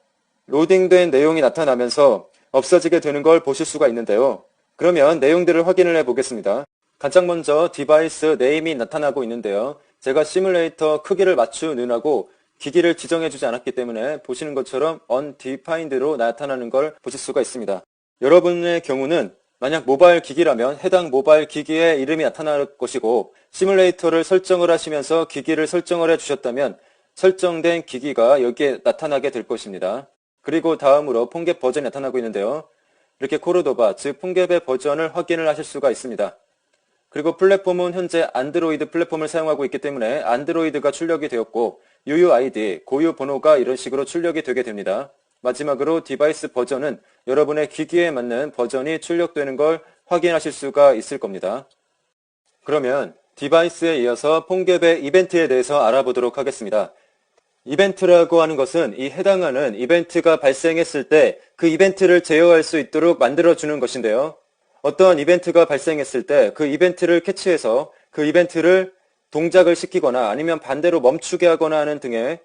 로딩된 내용이 나타나면서 없어지게 되는 걸 보실 수가 있는데요. 그러면 내용들을 확인을 해보겠습니다. 가장 먼저 디바이스 네임이 나타나고 있는데요. 제가 시뮬레이터 크기를 맞추느라고 기기를 지정해주지 않았기 때문에 보시는 것처럼 undefined로 나타나는 걸 보실 수가 있습니다. 여러분의 경우는 만약 모바일 기기라면 해당 모바일 기기의 이름이 나타날 것이고 시뮬레이터를 설정을 하시면서 기기를 설정을 해주셨다면 설정된 기기가 여기에 나타나게 될 것입니다. 그리고 다음으로 폰갭 버전이 나타나고 있는데요. 이렇게 코르도바, 즉 폰갭의 버전을 확인을 하실 수가 있습니다. 그리고 플랫폼은 현재 안드로이드 플랫폼을 사용하고 있기 때문에 안드로이드가 출력이 되었고 UUID, 고유 번호가 이런 식으로 출력이 되게 됩니다. 마지막으로 디바이스 버전은 여러분의 기기에 맞는 버전이 출력되는 걸 확인하실 수가 있을 겁니다. 그러면 디바이스에 이어서 폰갭의 이벤트에 대해서 알아보도록 하겠습니다. 이벤트라고 하는 것은 이 해당하는 이벤트가 발생했을 때 그 이벤트를 제어할 수 있도록 만들어주는 것인데요. 어떠한 이벤트가 발생했을 때 그 이벤트를 캐치해서 그 이벤트를 동작을 시키거나 아니면 반대로 멈추게 하거나 하는 등의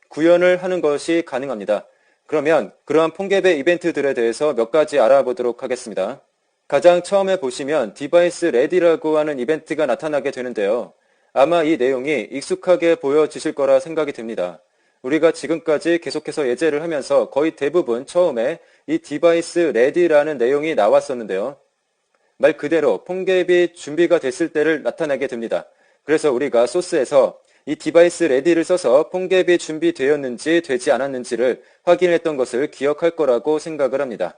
구현을 하는 것이 가능합니다. 그러면 그러한 폰갭의 이벤트들에 대해서 몇 가지 알아보도록 하겠습니다. 가장 처음에 보시면 디바이스 레디라고 하는 이벤트가 나타나게 되는데요. 아마 이 내용이 익숙하게 보여지실 거라 생각이 듭니다. 우리가 지금까지 계속해서 예제를 하면서 거의 대부분 처음에 이 디바이스 레디라는 내용이 나왔었는데요. 말 그대로 폰갭이 준비가 됐을 때를 나타내게 됩니다. 그래서 우리가 소스에서 이 디바이스 레디를 써서 폰갭이 준비되었는지 되지 않았는지를 확인했던 것을 기억할 거라고 생각을 합니다.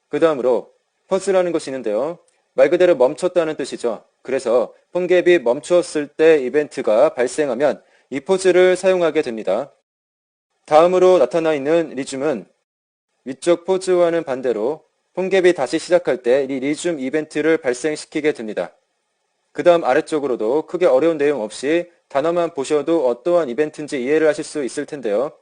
그 다음으로 퍼스라는 것이 있는데요. 말 그대로 멈췄다는 뜻이죠. 그래서 폰갭이 멈추었을 때 이벤트가 발생하면 이 포즈를 사용하게 됩니다. 다음으로 나타나 있는 리즘은 위쪽 포즈와는 반대로 폰갭이 다시 시작할 때 이 리줌 이벤트를 발생시키게 됩니다. 그 다음 아래쪽으로도 크게 어려운 내용 없이 단어만 보셔도 어떠한 이벤트인지 이해를 하실 수 있을 텐데요.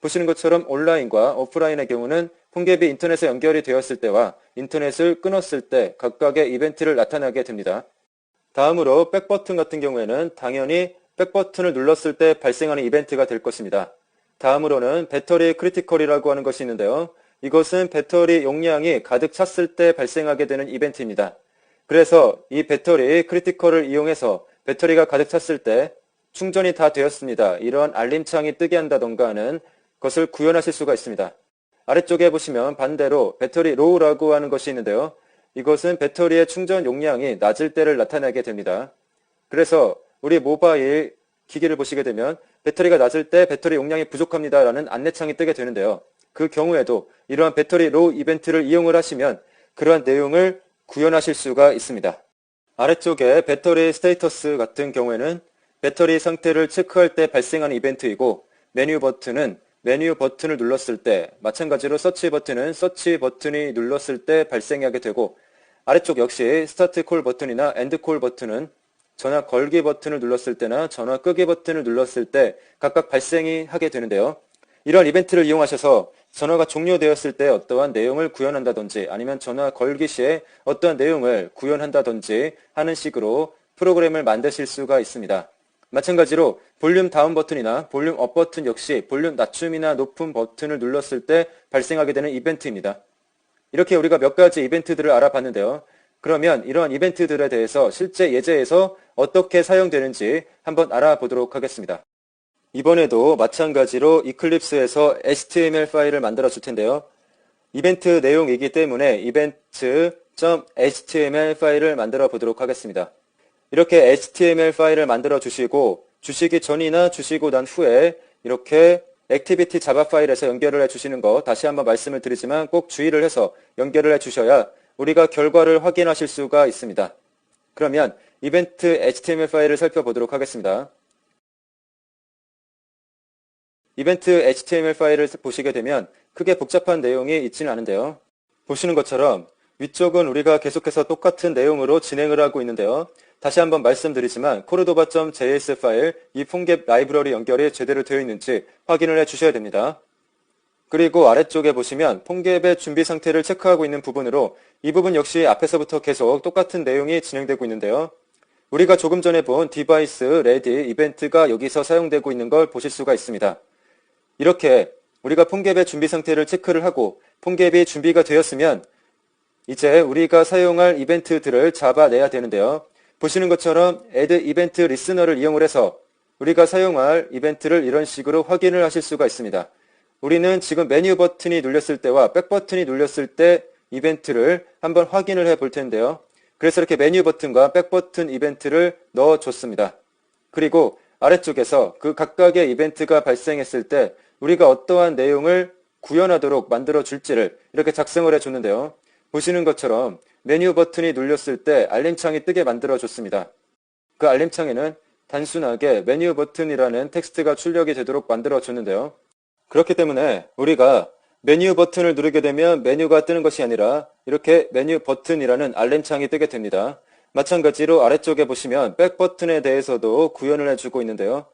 보시는 것처럼 온라인과 오프라인의 경우는 폰갭이 인터넷에 연결이 되었을 때와 인터넷을 끊었을 때 각각의 이벤트를 나타나게 됩니다. 다음으로 백버튼 같은 경우에는 당연히 백버튼을 눌렀을 때 발생하는 이벤트가 될 것입니다. 다음으로는 배터리 크리티컬이라고 하는 것이 있는데요. 이것은 배터리 용량이 가득 찼을 때 발생하게 되는 이벤트입니다. 그래서 이 배터리 크리티컬을 이용해서 배터리가 가득 찼을 때 충전이 다 되었습니다. 이런 알림창이 뜨게 한다던가 하는 것을 구현하실 수가 있습니다. 아래쪽에 보시면 반대로 배터리 로우라고 하는 것이 있는데요. 이것은 배터리의 충전 용량이 낮을 때를 나타내게 됩니다. 그래서 우리 모바일 기기를 보시게 되면 배터리가 낮을 때 배터리 용량이 부족합니다 라는 안내창이 뜨게 되는데요. 그 경우에도 이러한 배터리 로우 이벤트를 이용을 하시면 그러한 내용을 구현하실 수가 있습니다. 아래쪽에 배터리 스테이터스 같은 경우에는 배터리 상태를 체크할 때 발생하는 이벤트이고, 메뉴 버튼은 메뉴 버튼을 눌렀을 때, 마찬가지로 서치 버튼은 서치 버튼이 눌렀을 때 발생하게 되고, 아래쪽 역시 스타트 콜 버튼이나 엔드 콜 버튼은 전화 걸기 버튼을 눌렀을 때나 전화 끄기 버튼을 눌렀을 때 각각 발생이 하게 되는데요. 이러한 이벤트를 이용하셔서 전화가 종료되었을 때 어떠한 내용을 구현한다든지 아니면 전화 걸기 시에 어떠한 내용을 구현한다든지 하는 식으로 프로그램을 만드실 수가 있습니다. 마찬가지로 볼륨 다운 버튼이나 볼륨 업 버튼 역시 볼륨 낮춤이나 높음 버튼을 눌렀을 때 발생하게 되는 이벤트입니다. 이렇게 우리가 몇 가지 이벤트들을 알아봤는데요. 그러면 이러한 이벤트들에 대해서 실제 예제에서 어떻게 사용되는지 한번 알아보도록 하겠습니다. 이번에도 마찬가지로 이클립스에서 HTML 파일을 만들어 줄 텐데요. 이벤트 내용이기 때문에 event.html 파일을 만들어 보도록 하겠습니다. 이렇게 HTML 파일을 만들어 주시고 주시기 전이나 주시고 난 후에 이렇게 액티비티 자바 파일에서 연결을 해주시는 거 다시 한번 말씀을 드리지만 꼭 주의를 해서 연결을 해주셔야 우리가 결과를 확인하실 수가 있습니다. 그러면 이벤트 HTML 파일을 살펴보도록 하겠습니다. 이벤트 HTML 파일을 보시게 되면 크게 복잡한 내용이 있지는 않은데요. 보시는 것처럼 위쪽은 우리가 계속해서 똑같은 내용으로 진행을 하고 있는데요. 다시 한번 말씀드리지만 코르도바.js 파일, 이 폰갭 라이브러리 연결이 제대로 되어 있는지 확인을 해주셔야 됩니다. 그리고 아래쪽에 보시면 폰갭의 준비 상태를 체크하고 있는 부분으로 이 부분 역시 앞에서부터 계속 똑같은 내용이 진행되고 있는데요. 우리가 조금 전에 본 디바이스 레디 이벤트가 여기서 사용되고 있는 걸 보실 수가 있습니다. 이렇게 우리가 폰갭의 준비 상태를 체크를 하고 폰갭이 준비가 되었으면 이제 우리가 사용할 이벤트들을 잡아내야 되는데요. 보시는 것처럼 add 이벤트 리스너를 이용을 해서 우리가 사용할 이벤트를 이런 식으로 확인을 하실 수가 있습니다. 우리는 지금 메뉴 버튼이 눌렸을 때와 백 버튼이 눌렸을 때 이벤트를 한번 확인을 해 볼 텐데요. 그래서 이렇게 메뉴 버튼과 백 버튼 이벤트를 넣어 줬습니다. 그리고 아래쪽에서 그 각각의 이벤트가 발생했을 때 우리가 어떠한 내용을 구현하도록 만들어 줄지를 이렇게 작성을 해 줬는데요. 보시는 것처럼 메뉴 버튼이 눌렸을 때 알림창이 뜨게 만들어 줬습니다. 그 알림창에는 단순하게 메뉴 버튼이라는 텍스트가 출력이 되도록 만들어 줬는데요. 그렇기 때문에 우리가 메뉴 버튼을 누르게 되면 메뉴가 뜨는 것이 아니라 이렇게 메뉴 버튼이라는 알림창이 뜨게 됩니다. 마찬가지로 아래쪽에 보시면 백 버튼에 대해서도 구현을 해주고 있는데요.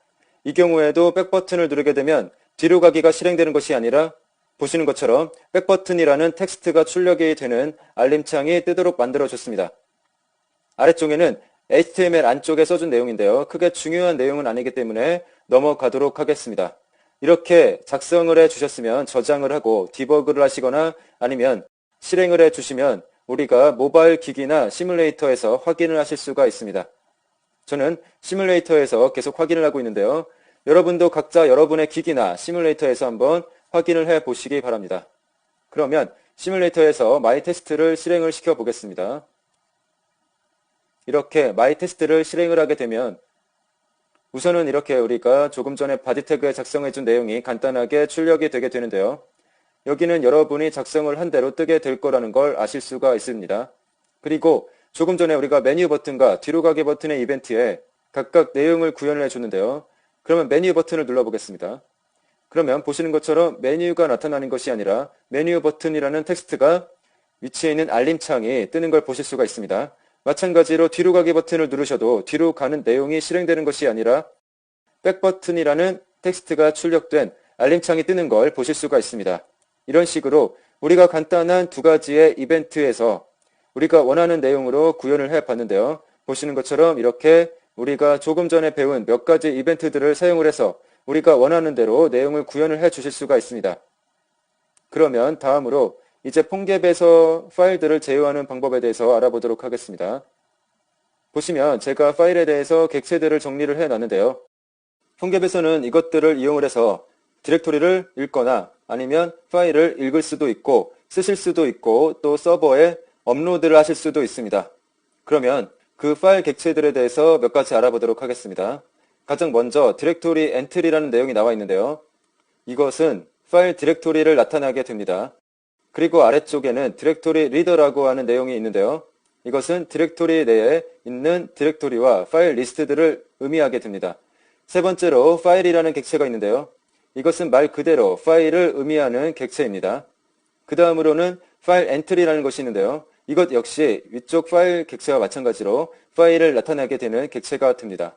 이 경우에도 백 버튼을 누르게 되면 뒤로 가기가 실행되는 것이 아니라 보시는 것처럼 백 버튼이라는 텍스트가 출력이 되는 알림창이 뜨도록 만들어줬습니다. 아래쪽에는 HTML 안쪽에 써준 내용인데요. 크게 중요한 내용은 아니기 때문에 넘어가도록 하겠습니다. 이렇게 작성을 해주셨으면 저장을 하고 디버그를 하시거나 아니면 실행을 해주시면 우리가 모바일 기기나 시뮬레이터에서 확인을 하실 수가 있습니다. 저는 시뮬레이터에서 계속 확인을 하고 있는데요. 여러분도 각자 여러분의 기기나 시뮬레이터에서 한번 확인을 해 보시기 바랍니다. 그러면 시뮬레이터에서 마이 테스트를 실행을 시켜 보겠습니다. 이렇게 마이 테스트를 실행을 하게 되면 우선은 이렇게 우리가 조금 전에 바디 태그에 작성해 준 내용이 간단하게 출력이 되게 되는데요. 여기는 여러분이 작성을 한 대로 뜨게 될 거라는 걸 아실 수가 있습니다. 그리고 조금 전에 우리가 메뉴 버튼과 뒤로 가기 버튼의 이벤트에 각각 내용을 구현을 해줬는데요. 그러면 메뉴 버튼을 눌러보겠습니다. 그러면 보시는 것처럼 메뉴가 나타나는 것이 아니라 메뉴 버튼이라는 텍스트가 위치에 있는 알림창이 뜨는 걸 보실 수가 있습니다. 마찬가지로 뒤로 가기 버튼을 누르셔도 뒤로 가는 내용이 실행되는 것이 아니라 백 버튼이라는 텍스트가 출력된 알림창이 뜨는 걸 보실 수가 있습니다. 이런 식으로 우리가 간단한 두 가지의 이벤트에서 우리가 원하는 내용으로 구현을 해 봤는데요. 보시는 것처럼 이렇게 우리가 조금 전에 배운 몇 가지 이벤트들을 사용을 해서 우리가 원하는 대로 내용을 구현을 해 주실 수가 있습니다. 그러면 다음으로 이제 폰갭에서 파일들을 제어하는 방법에 대해서 알아보도록 하겠습니다. 보시면 제가 파일에 대해서 객체들을 정리를 해 놨는데요. 폰갭에서는 이것들을 이용을 해서 디렉토리를 읽거나 아니면 파일을 읽을 수도 있고 쓰실 수도 있고 또 서버에 업로드를 하실 수도 있습니다. 그러면 그 파일 객체들에 대해서 몇 가지 알아보도록 하겠습니다. 가장 먼저 디렉토리 엔트리라는 내용이 나와 있는데요. 이것은 파일 디렉토리를 나타나게 됩니다. 그리고 아래쪽에는 디렉토리 리더라고 하는 내용이 있는데요. 이것은 디렉토리 내에 있는 디렉토리와 파일 리스트들을 의미하게 됩니다. 세 번째로 파일이라는 객체가 있는데요. 이것은 말 그대로 파일을 의미하는 객체입니다. 그 다음으로는 파일 엔트리라는 것이 있는데요. 이것 역시 위쪽 파일 객체와 마찬가지로 파일을 나타내게 되는 객체가 됩니다.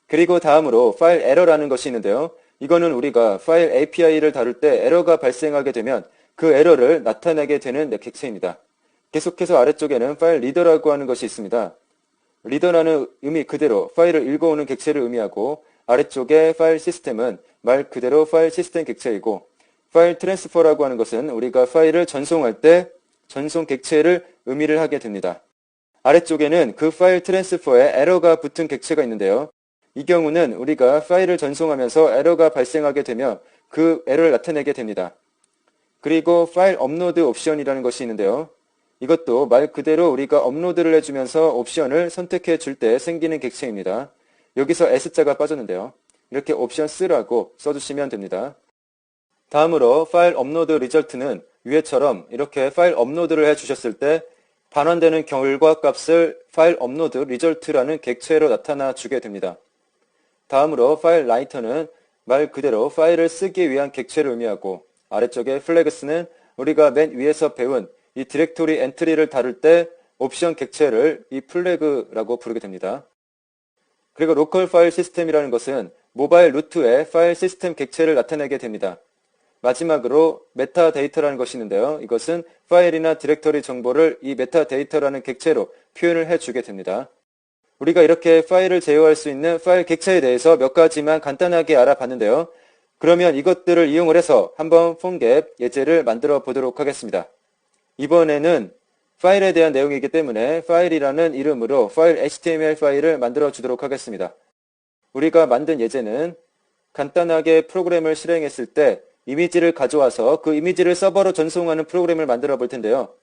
그리고 다음으로 파일 에러라는 것이 있는데요. 이거는 우리가 파일 API를 다룰 때 에러가 발생하게 되면 그 에러를 나타내게 되는 객체입니다. 계속해서 아래쪽에는 파일 리더라고 하는 것이 있습니다. 리더라는 의미 그대로 파일을 읽어오는 객체를 의미하고 아래쪽에 파일 시스템은 말 그대로 파일 시스템 객체이고 파일 트랜스퍼라고 하는 것은 우리가 파일을 전송할 때 전송 객체를 의미를 하게 됩니다. 아래쪽에는 그 파일 트랜스퍼에 에러가 붙은 객체가 있는데요. 이 경우는 우리가 파일을 전송하면서 에러가 발생하게 되면 그 에러를 나타내게 됩니다. 그리고 파일 업로드 옵션이라는 것이 있는데요. 이것도 말 그대로 우리가 업로드를 해주면서 옵션을 선택해 줄 때 생기는 객체입니다. 여기서 S자가 빠졌는데요. 이렇게 옵션 쓰라고 써주시면 됩니다. 다음으로 파일 업로드 리절트는 위에처럼 이렇게 파일 업로드를 해주셨을 때 반환되는 결과값을 파일 업로드 리절트라는 객체로 나타나 주게 됩니다. 다음으로 파일 라이터는 말 그대로 파일을 쓰기 위한 객체를 의미하고 아래쪽에 플래그스는 우리가 맨 위에서 배운 이 디렉토리 엔트리를 다룰 때 옵션 객체를 이 플래그라고 부르게 됩니다. 그리고 로컬 파일 시스템이라는 것은 모바일 루트의 파일 시스템 객체를 나타내게 됩니다. 마지막으로 메타데이터라는 것이 있는데요. 이것은 파일이나 디렉토리 정보를 이 메타데이터라는 객체로 표현을 해주게 됩니다. 우리가 이렇게 파일을 제어할 수 있는 파일 객체에 대해서 몇 가지만 간단하게 알아봤는데요. 그러면 이것들을 이용을 해서 한번 폰갭 예제를 만들어 보도록 하겠습니다. 이번에는 파일에 대한 내용이기 때문에 파일이라는 이름으로 파일 HTML 파일을 만들어 주도록 하겠습니다. 우리가 만든 예제는 간단하게 프로그램을 실행했을 때 이미지를 가져와서 그 이미지를 서버로 전송하는 프로그램을 만들어 볼 텐데요.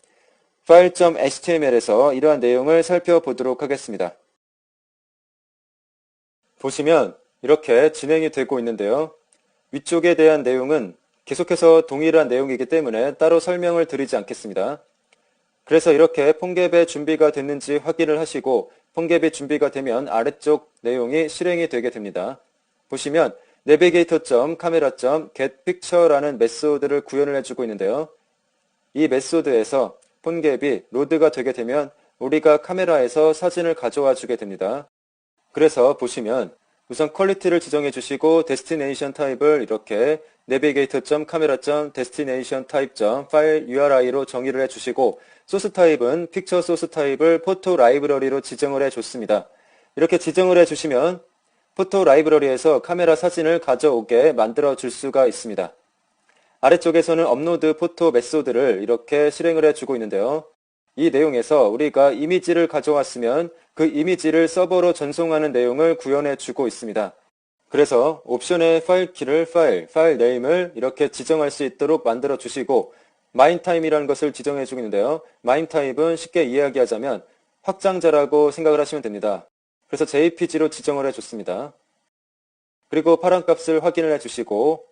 file.html에서 이러한 내용을 살펴보도록 하겠습니다. 보시면 이렇게 진행이 되고 있는데요. 위쪽에 대한 내용은 계속해서 동일한 내용이기 때문에 따로 설명을 드리지 않겠습니다. 그래서 이렇게 폰갭의 준비가 됐는지 확인을 하시고 폰갭이 준비가 되면 아래쪽 내용이 실행이 되게 됩니다. 보시면 navigator.camera.getPicture라는 메소드를 구현을 해주고 있는데요. 이 메소드에서 폰갭이 로드가 되게 되면 우리가 카메라에서 사진을 가져와 주게 됩니다. 그래서 보시면 우선 퀄리티를 지정해 주시고 데스티네이션 타입을 이렇게 navigator.camera.destination type.file URI로 정의를 해 주시고 소스 타입은 픽처 소스 타입을 포토 라이브러리로 지정을 해 줬습니다. 이렇게 지정을 해 주시면 포토 라이브러리에서 카메라 사진을 가져오게 만들어 줄 수가 있습니다. 아래쪽에서는 업로드 포토 메소드를 이렇게 실행을 해주고 있는데요. 이 내용에서 우리가 이미지를 가져왔으면 그 이미지를 서버로 전송하는 내용을 구현해 주고 있습니다. 그래서 옵션의 파일 키를 파일 네임을 이렇게 지정할 수 있도록 만들어 주시고 마인타임이라는 것을 지정해 주고 있는데요. 마인타입은 쉽게 이야기하자면 확장자라고 생각을 하시면 됩니다. 그래서 JPG로 지정을 해줬습니다. 그리고 파란 값을 확인을 해주시고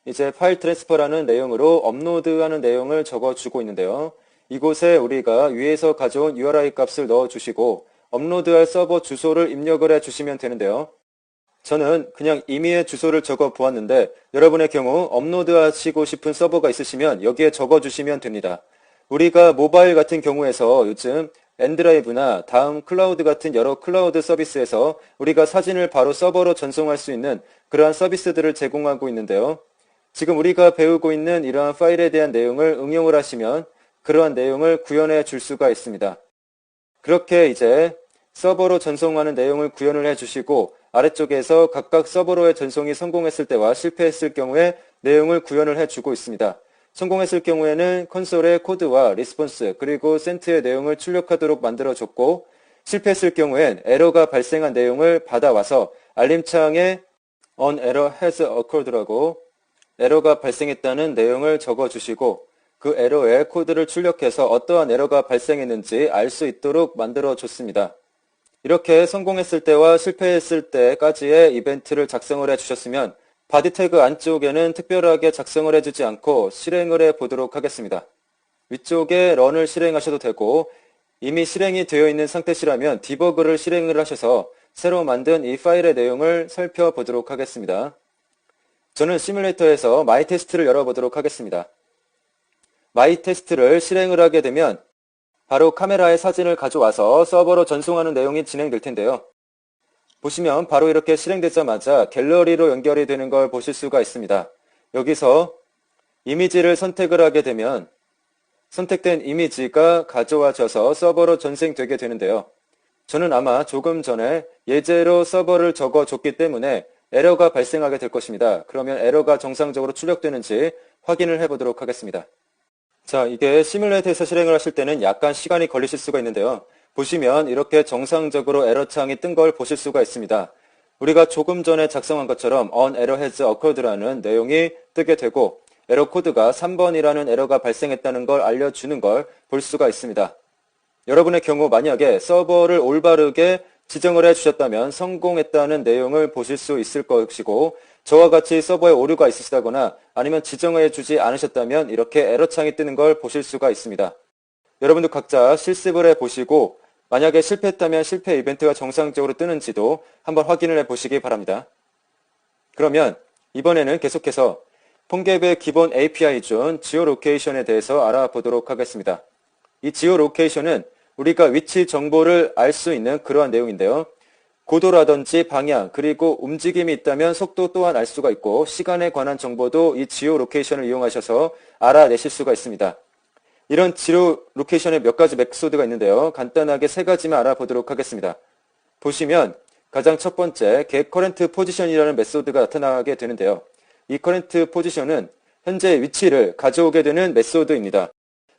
이제 파일 트랜스퍼라는 내용으로 업로드하는 내용을 적어주고 있는데요. 이곳에 우리가 위에서 가져온 URI 값을 넣어주시고 업로드할 서버 주소를 입력을 해주시면 되는데요. 저는 그냥 임의의 주소를 적어 보았는데 여러분의 경우 업로드하시고 싶은 서버가 있으시면 여기에 적어주시면 됩니다. 우리가 모바일 같은 경우에서 요즘 엔드라이브나 다음 클라우드 같은 여러 클라우드 서비스에서 우리가 사진을 바로 서버로 전송할 수 있는 그러한 서비스들을 제공하고 있는데요. 지금 우리가 배우고 있는 이러한 파일에 대한 내용을 응용을 하시면 그러한 내용을 구현해 줄 수가 있습니다. 그렇게 이제 서버로 전송하는 내용을 구현을 해주시고 아래쪽에서 각각 서버로의 전송이 성공했을 때와 실패했을 경우에 내용을 구현을 해주고 있습니다. 성공했을 경우에는 콘솔의 코드와 리스폰스 그리고 센트의 내용을 출력하도록 만들어줬고 실패했을 경우엔 에러가 발생한 내용을 받아와서 알림창에 An error has occurred라고 에러가 발생했다는 내용을 적어주시고 그 에러의 코드를 출력해서 어떠한 에러가 발생했는지 알 수 있도록 만들어줬습니다. 이렇게 성공했을 때와 실패했을 때까지의 이벤트를 작성을 해주셨으면 바디 태그 안쪽에는 특별하게 작성을 해주지 않고 실행을 해보도록 하겠습니다. 위쪽에 런을 실행하셔도 되고 이미 실행이 되어 있는 상태시라면 디버그를 실행을 하셔서 새로 만든 이 파일의 내용을 살펴보도록 하겠습니다. 저는 시뮬레이터에서 마이 테스트를 열어보도록 하겠습니다. 마이 테스트를 실행을 하게 되면 바로 카메라의 사진을 가져와서 서버로 전송하는 내용이 진행될 텐데요. 보시면 바로 이렇게 실행되자마자 갤러리로 연결이 되는 걸 보실 수가 있습니다. 여기서 이미지를 선택을 하게 되면 선택된 이미지가 가져와져서 서버로 전송되게 되는데요. 저는 아마 조금 전에 예제로 서버를 적어줬기 때문에 에러가 발생하게 될 것입니다. 그러면 에러가 정상적으로 출력되는지 확인을 해보도록 하겠습니다. 자, 이게 시뮬레이터에서 실행을 하실 때는 약간 시간이 걸리실 수가 있는데요. 보시면 이렇게 정상적으로 에러창이 뜬 걸 보실 수가 있습니다. 우리가 조금 전에 작성한 것처럼 An error has occurred라는 내용이 뜨게 되고 에러 코드가 3번이라는 에러가 발생했다는 걸 알려주는 걸 볼 수가 있습니다. 여러분의 경우 만약에 서버를 올바르게 지정을 해주셨다면 성공했다는 내용을 보실 수 있을 것이고 저와 같이 서버에 오류가 있으시다거나 아니면 지정해 주지 않으셨다면 이렇게 에러창이 뜨는 걸 보실 수가 있습니다. 여러분도 각자 실습을 해보시고 만약에 실패했다면 실패 이벤트가 정상적으로 뜨는지도 한번 확인을 해보시기 바랍니다. 그러면 이번에는 계속해서 폰갭의 기본 API 중 지오로케이션에 대해서 알아보도록 하겠습니다. 이 지오로케이션은 우리가 위치 정보를 알 수 있는 그러한 내용인데요. 고도라든지 방향 그리고 움직임이 있다면 속도 또한 알 수가 있고 시간에 관한 정보도 이 지오로케이션을 이용하셔서 알아내실 수가 있습니다. 이런 지오로케이션의 몇 가지 메소드가 있는데요. 간단하게 세 가지만 알아보도록 하겠습니다. 보시면 가장 첫 번째 get current position이라는 메소드가 나타나게 되는데요. 이 current position은 현재 위치를 가져오게 되는 메소드입니다.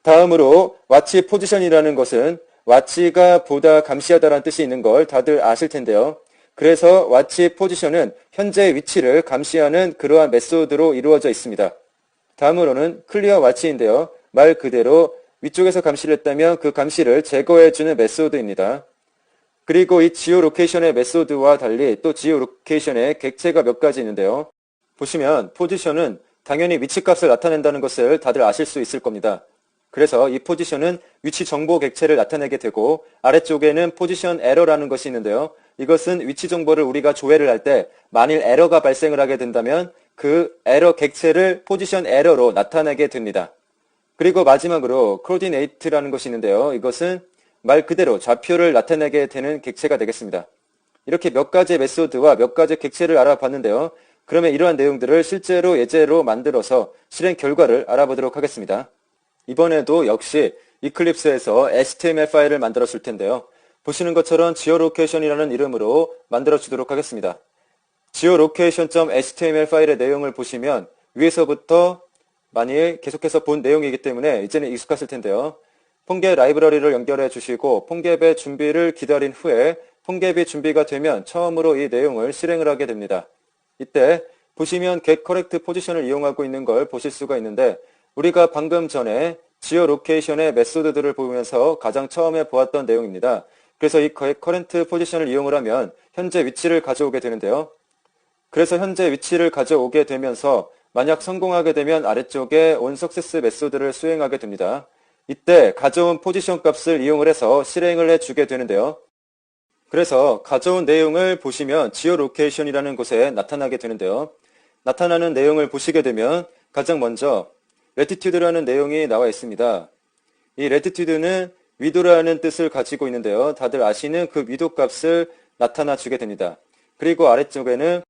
다음으로 watch position이라는 것은 watch가 보다 감시하다라는 뜻이 있는 걸 다들 아실 텐데요. 그래서 watch position은 현재 위치를 감시하는 그러한 메소드로 이루어져 있습니다. 다음으로는 clear watch인데요. 말 그대로 위쪽에서 감시를 했다면 그 감시를 제거해주는 메소드입니다. 그리고 이 지오로케이션의 메소드와 달리 또 지오로케이션의 객체가 몇 가지 있는데요. 보시면 포지션은 당연히 위치값을 나타낸다는 것을 다들 아실 수 있을 겁니다. 그래서 이 포지션은 위치 정보 객체를 나타내게 되고 아래쪽에는 포지션 에러라는 것이 있는데요. 이것은 위치 정보를 우리가 조회를 할 때 만일 에러가 발생을 하게 된다면 그 에러 객체를 포지션 에러로 나타내게 됩니다. 그리고 마지막으로 coordinate라는 것이 있는데요. 이것은 말 그대로 좌표를 나타내게 되는 객체가 되겠습니다. 이렇게 몇 가지 메소드와 몇 가지 객체를 알아봤는데요. 그러면 이러한 내용들을 실제로 예제로 만들어서 실행 결과를 알아보도록 하겠습니다. 이번에도 역시 이클립스에서 HTML 파일을 만들었을 텐데요. 보시는 것처럼 geolocation이라는 이름으로 만들어 주도록 하겠습니다. geolocation.html 파일의 내용을 보시면 위에서부터 만일 계속해서 본 내용이기 때문에 이제는 익숙하실 텐데요. 폰갭 라이브러리를 연결해 주시고 폰갭의 준비를 기다린 후에 폰갭이 준비가 되면 처음으로 이 내용을 실행을 하게 됩니다. 이때 보시면 get correct position을 이용하고 있는 걸 보실 수가 있는데 우리가 방금 전에 지오로케이션의 메소드들을 보면서 가장 처음에 보았던 내용입니다. 그래서 이 get current position을 이용을 하면 현재 위치를 가져오게 되는데요. 그래서 현재 위치를 가져오게 되면서 만약 성공하게 되면 아래쪽에 onSuccess 메소드를 수행하게 됩니다. 이때 가져온 포지션 값을 이용을 해서 실행을 해주게 되는데요. 그래서 가져온 내용을 보시면 geolocation이라는 곳에 나타나게 되는데요. 나타나는 내용을 보시게 되면 가장 먼저 latitude라는 내용이 나와 있습니다. 이 latitude는 위도라는 뜻을 가지고 있는데요. 다들 아시는 그 위도 값을 나타나 주게 됩니다. 그리고 아래쪽에는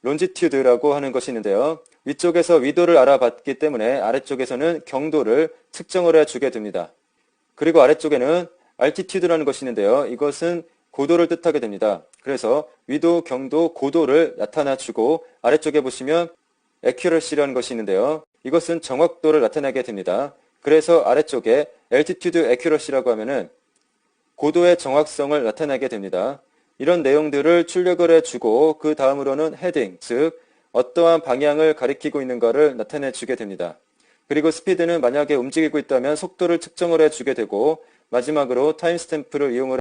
longitude라고 하는 것이 있는데요. 위쪽에서 위도를 알아봤기 때문에 아래쪽에서는 경도를 측정을 해주게 됩니다. 그리고 아래쪽에는 altitude라는 것이 있는데요. 이것은 고도를 뜻하게 됩니다. 그래서 위도, 경도, 고도를 나타나주고 아래쪽에 보시면 accuracy라는 것이 있는데요. 이것은 정확도를 나타내게 됩니다. 그래서 아래쪽에 altitude accuracy라고 하면은 고도의 정확성을 나타내게 됩니다. 이런 내용들을 출력을 해주고 그 다음으로는 헤딩, 즉 어떠한 방향을 가리키고 있는가를 나타내 주게 됩니다. 그리고 스피드는 만약에 움직이고 있다면 속도를 측정을 해주게 되고 마지막으로 타임스탬프를 이용을